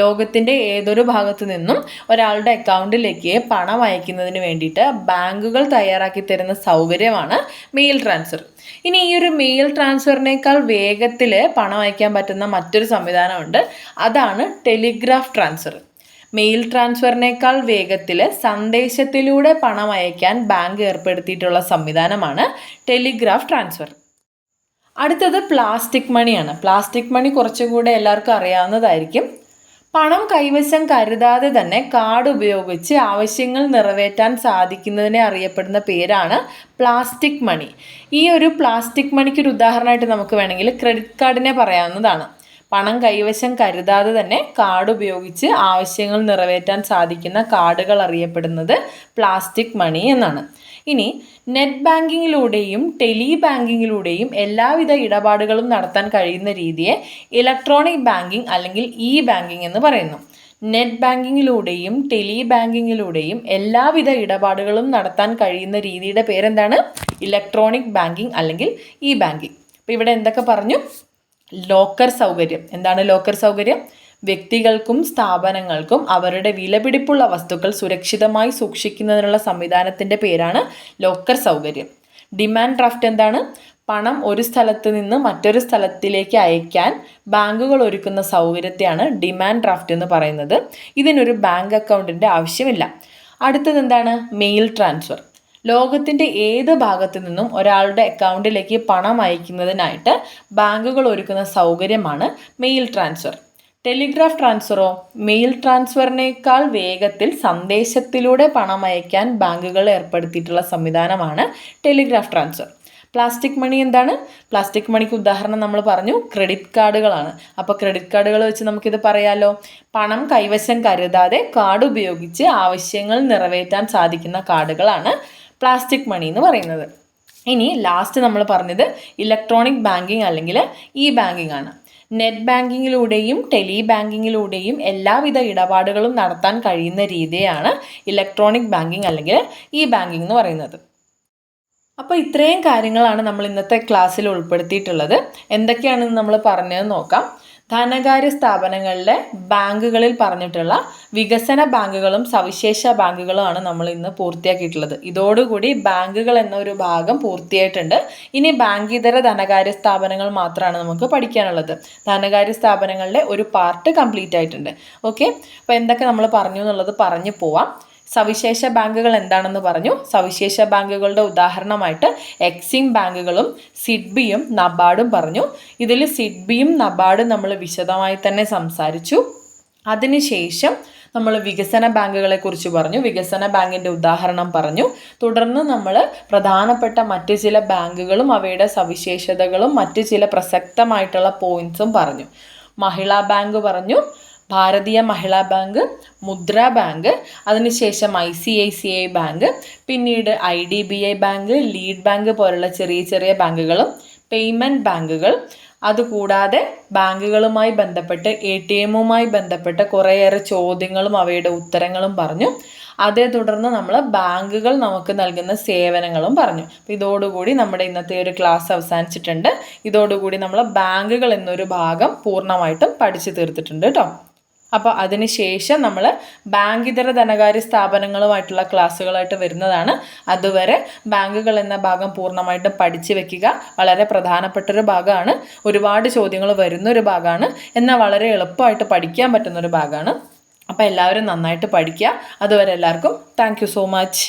ലോകത്തിൻ്റെ ഏതൊരു ഭാഗത്തു നിന്നും ഒരാളുടെ അക്കൗണ്ടിലേക്ക് പണം അയക്കുന്നതിന് വേണ്ടിയിട്ട് ബാങ്കുകൾ തയ്യാറാക്കി തരുന്ന സൗകര്യമാണ് മെയിൽ ട്രാൻസ്ഫർ. ഇനി ഈ ഒരു മെയിൽ ട്രാൻസ്ഫറിനേക്കാൾ വേഗത്തിൽ പണം അയക്കാൻ പറ്റുന്ന മറ്റൊരു സംവിധാനമുണ്ട്. അതാണ് ടെലിഗ്രാഫ് ട്രാൻസ്ഫർ. മെയിൽ ട്രാൻസ്ഫറിനേക്കാൾ വേഗത്തിൽ സന്ദേശത്തിലൂടെ പണം അയക്കാൻ ബാങ്ക് ഏർപ്പെടുത്തിയിട്ടുള്ള സംവിധാനമാണ് ടെലിഗ്രാഫ് ട്രാൻസ്ഫർ. അടുത്തത് പ്ലാസ്റ്റിക് മണിയാണ്. പ്ലാസ്റ്റിക് മണി കുറച്ചുകൂടെ എല്ലാവർക്കും അറിയാവുന്നതായിരിക്കും. പണം കൈവശം കരുതാതെ തന്നെ കാർഡ് ഉപയോഗിച്ച് ആവശ്യങ്ങൾ നിറവേറ്റാൻ സാധിക്കുന്നതിനെ അറിയപ്പെടുന്ന പേരാണ് പ്ലാസ്റ്റിക് മണി. ഈ ഒരു പ്ലാസ്റ്റിക് മണിക്കൊരു ഉദാഹരണമായിട്ട് നമുക്ക് വേണമെങ്കിൽ ക്രെഡിറ്റ് കാർഡിനെ പറയാവുന്നതാണ്. പണം കൈവശം കരുതാതെ തന്നെ കാർഡ് ഉപയോഗിച്ച് ആവശ്യങ്ങൾ നിറവേറ്റാൻ സാധിക്കുന്ന കാർഡുകൾ അറിയപ്പെടുന്നത് പ്ലാസ്റ്റിക് മണി എന്നാണ്. ഇനി നെറ്റ് ബാങ്കിങ്ങിലൂടെയും ടെലി ബാങ്കിങ്ങിലൂടെയും എല്ലാവിധ ഇടപാടുകളും നടത്താൻ കഴിയുന്ന രീതിയെ ഇലക്ട്രോണിക് ബാങ്കിങ് അല്ലെങ്കിൽ ബാങ്കിങ് എന്ന് പറയുന്നു. നെറ്റ് ബാങ്കിങ്ങിലൂടെയും ടെലി ബാങ്കിങ്ങിലൂടെയും എല്ലാവിധ ഇടപാടുകളും നടത്താൻ കഴിയുന്ന രീതിയുടെ പേരെന്താണ്? ഇലക്ട്രോണിക് ബാങ്കിങ് അല്ലെങ്കിൽ ബാങ്കിങ്. അപ്പോൾ ഇവിടെ എന്തൊക്കെ പറഞ്ഞു? ലോക്കർ സൗകര്യം. എന്താണ് ലോക്കർ സൗകര്യം? വ്യക്തികൾക്കും സ്ഥാപനങ്ങൾക്കും അവരുടെ വിലപിടിപ്പുള്ള വസ്തുക്കൾ സുരക്ഷിതമായി സൂക്ഷിക്കുന്നതിനുള്ള സംവിധാനത്തിൻ്റെ പേരാണ് ലോക്കർ സൗകര്യം. ഡിമാൻഡ് ഡ്രാഫ്റ്റ് എന്താണ്? പണം ഒരു സ്ഥലത്ത് നിന്ന് മറ്റൊരു സ്ഥലത്തിലേക്ക് അയക്കാൻ ബാങ്കുകൾ ഒരുക്കുന്ന സൗകര്യത്തെയാണ് ഡിമാൻഡ് ഡ്രാഫ്റ്റ് എന്ന് പറയുന്നത്. ഇതിനൊരു ബാങ്ക് അക്കൗണ്ടിൻ്റെ ആവശ്യമില്ല. അടുത്തത് എന്താണ്? Mail transfer. ലോകത്തിൻ്റെ ഏത് ഭാഗത്തു നിന്നും ഒരാളുടെ അക്കൗണ്ടിലേക്ക് പണം അയക്കുന്നതിനായിട്ട് ബാങ്കുകൾ ഒരുക്കുന്ന സൗകര്യമാണ് മെയിൽ ട്രാൻസ്ഫർ. ടെലിഗ്രാഫ് ട്രാൻസ്ഫറോ? മെയിൽ ട്രാൻസ്ഫറിനേക്കാൾ വേഗത്തിൽ സന്ദേശത്തിലൂടെ പണം അയക്കാൻ ബാങ്കുകൾ ഏർപ്പെടുത്തിയിട്ടുള്ള സംവിധാനമാണ് ടെലിഗ്രാഫ് ട്രാൻസ്ഫർ. പ്ലാസ്റ്റിക് മണി എന്താണ്? പ്ലാസ്റ്റിക് മണിക്ക് ഉദാഹരണം നമ്മൾ പറഞ്ഞു ക്രെഡിറ്റ് കാർഡുകളാണ്. അപ്പോൾ ക്രെഡിറ്റ് കാർഡുകൾ വെച്ച് നമുക്കിത് പറയാലോ. പണം കൈവശം കരുതാതെ കാർഡ് ഉപയോഗിച്ച് ആവശ്യങ്ങൾ നിറവേറ്റാൻ സാധിക്കുന്ന കാർഡുകളാണ് പ്ലാസ്റ്റിക് മണി എന്ന് പറയുന്നത്. ഇനി ലാസ്റ്റ് നമ്മൾ പറഞ്ഞത് ഇലക്ട്രോണിക് ബാങ്കിങ് അല്ലെങ്കിൽ ഇ ബാങ്കിങ് ആണ്. നെറ്റ് ബാങ്കിങ്ങിലൂടെയും ടെലി ബാങ്കിങ്ങിലൂടെയും എല്ലാവിധ ഇടപാടുകളും നടത്താൻ കഴിയുന്ന രീതിയാണ് ഇലക്ട്രോണിക് ബാങ്കിങ് അല്ലെങ്കിൽ ഇ ബാങ്കിങ് എന്ന് പറയുന്നത്. അപ്പോൾ ഇത്രയും കാര്യങ്ങളാണ് നമ്മൾ ഇന്നത്തെ ക്ലാസ്സിൽ ഉൾപ്പെടുത്തിയിട്ടുള്ളത്. എന്തൊക്കെയാണെന്ന് നമ്മൾ പറഞ്ഞത് നോക്കാം. ധനകാര്യ സ്ഥാപനങ്ങളിലെ ബാങ്കുകളിൽ പറഞ്ഞിട്ടുള്ള വികസന ബാങ്കുകളും സവിശേഷ ബാങ്കുകളുമാണ് നമ്മൾ ഇന്ന് പൂർത്തിയാക്കിയിട്ടുള്ളത്. ഇതോടുകൂടി ബാങ്കുകൾ എന്നൊരു ഭാഗം പൂർത്തിയായിട്ടുണ്ട്. ഇനി ബാങ്കിതര ധനകാര്യ സ്ഥാപനങ്ങൾ മാത്രമാണ് നമുക്ക് പഠിക്കാനുള്ളത്. ധനകാര്യ സ്ഥാപനങ്ങളിലെ ഒരു പാർട്ട് കംപ്ലീറ്റ് ആയിട്ടുണ്ട്. ഓക്കെ, അപ്പോൾ എന്തൊക്കെ നമ്മൾ പറഞ്ഞു എന്നുള്ളത് പറഞ്ഞു പോവാം. സവിശേഷ ബാങ്കുകൾ എന്താണെന്ന് പറഞ്ഞു. സവിശേഷ ബാങ്കുകളുടെ ഉദാഹരണമായിട്ട് എക്സിം ബാങ്കുകളും സിഡ്ബിയും നബാർഡും പറഞ്ഞു. ഇതിൽ സിഡ്ബിയും നബാർഡും നമ്മൾ വിശദമായി തന്നെ സംസാരിച്ചു. അതിനുശേഷം നമ്മൾ വികസന ബാങ്കുകളെ കുറിച്ച് പറഞ്ഞു. വികസന ബാങ്കിൻ്റെ ഉദാഹരണം പറഞ്ഞു. തുടർന്ന് നമ്മൾ പ്രധാനപ്പെട്ട മറ്റ് ചില ബാങ്കുകളും അവയുടെ സവിശേഷതകളും മറ്റ് ചില പ്രസക്തമായിട്ടുള്ള പോയിന്റ്സും പറഞ്ഞു. മഹിളാ ബാങ്ക് പറഞ്ഞു, ഭാരതീയ മഹിളാ ബാങ്ക്, മുദ്ര ബാങ്ക്, അതിനുശേഷം ICICI ബാങ്ക്, പിന്നീട് IDBI ബാങ്ക്, ലീഡ് ബാങ്ക് പോലുള്ള ചെറിയ ചെറിയ ബാങ്കുകളും പേയ്മെൻറ്റ് ബാങ്കുകൾ, അതുകൂടാതെ ബാങ്കുകളുമായി ബന്ധപ്പെട്ട് ATMുമായി ബന്ധപ്പെട്ട് കുറേയേറെ ചോദ്യങ്ങളും അവയുടെ ഉത്തരങ്ങളും പറഞ്ഞു. അതേ തുടർന്ന് നമ്മൾ ബാങ്കുകൾ നമുക്ക് നൽകുന്ന സേവനങ്ങളും പറഞ്ഞു. അപ്പോൾ ഇതോടുകൂടി നമ്മുടെ ഇന്നത്തെ ഒരു ക്ലാസ് അവസാനിച്ചിട്ടുണ്ട്. ഇതോടുകൂടി നമ്മൾ ബാങ്കുകൾ എന്നൊരു ഭാഗം പൂർണ്ണമായിട്ടും പഠിച്ചു തീർത്തിട്ടുണ്ട് കേട്ടോ. അപ്പോൾ അതിനുശേഷം നമ്മൾ ബാങ്കിതര ധനകാര്യ സ്ഥാപനങ്ങളുമായിട്ടുള്ള ക്ലാസ്സുകളായിട്ട് വരുന്നതാണ്. അതുവരെ ബാങ്കുകൾ എന്ന ഭാഗം പൂർണ്ണമായിട്ടും പഠിച്ചു വെക്കുക. വളരെ പ്രധാനപ്പെട്ടൊരു ഭാഗമാണ്. ഒരുപാട് ചോദ്യങ്ങൾ വരുന്നൊരു ഭാഗമാണ്. എന്നാൽ വളരെ എളുപ്പമായിട്ട് പഠിക്കാൻ പറ്റുന്നൊരു ഭാഗമാണ്. അപ്പോൾ എല്ലാവരും നന്നായിട്ട് പഠിക്കുക. അതുവരെ എല്ലാവർക്കും താങ്ക് യു സോ മച്ച്.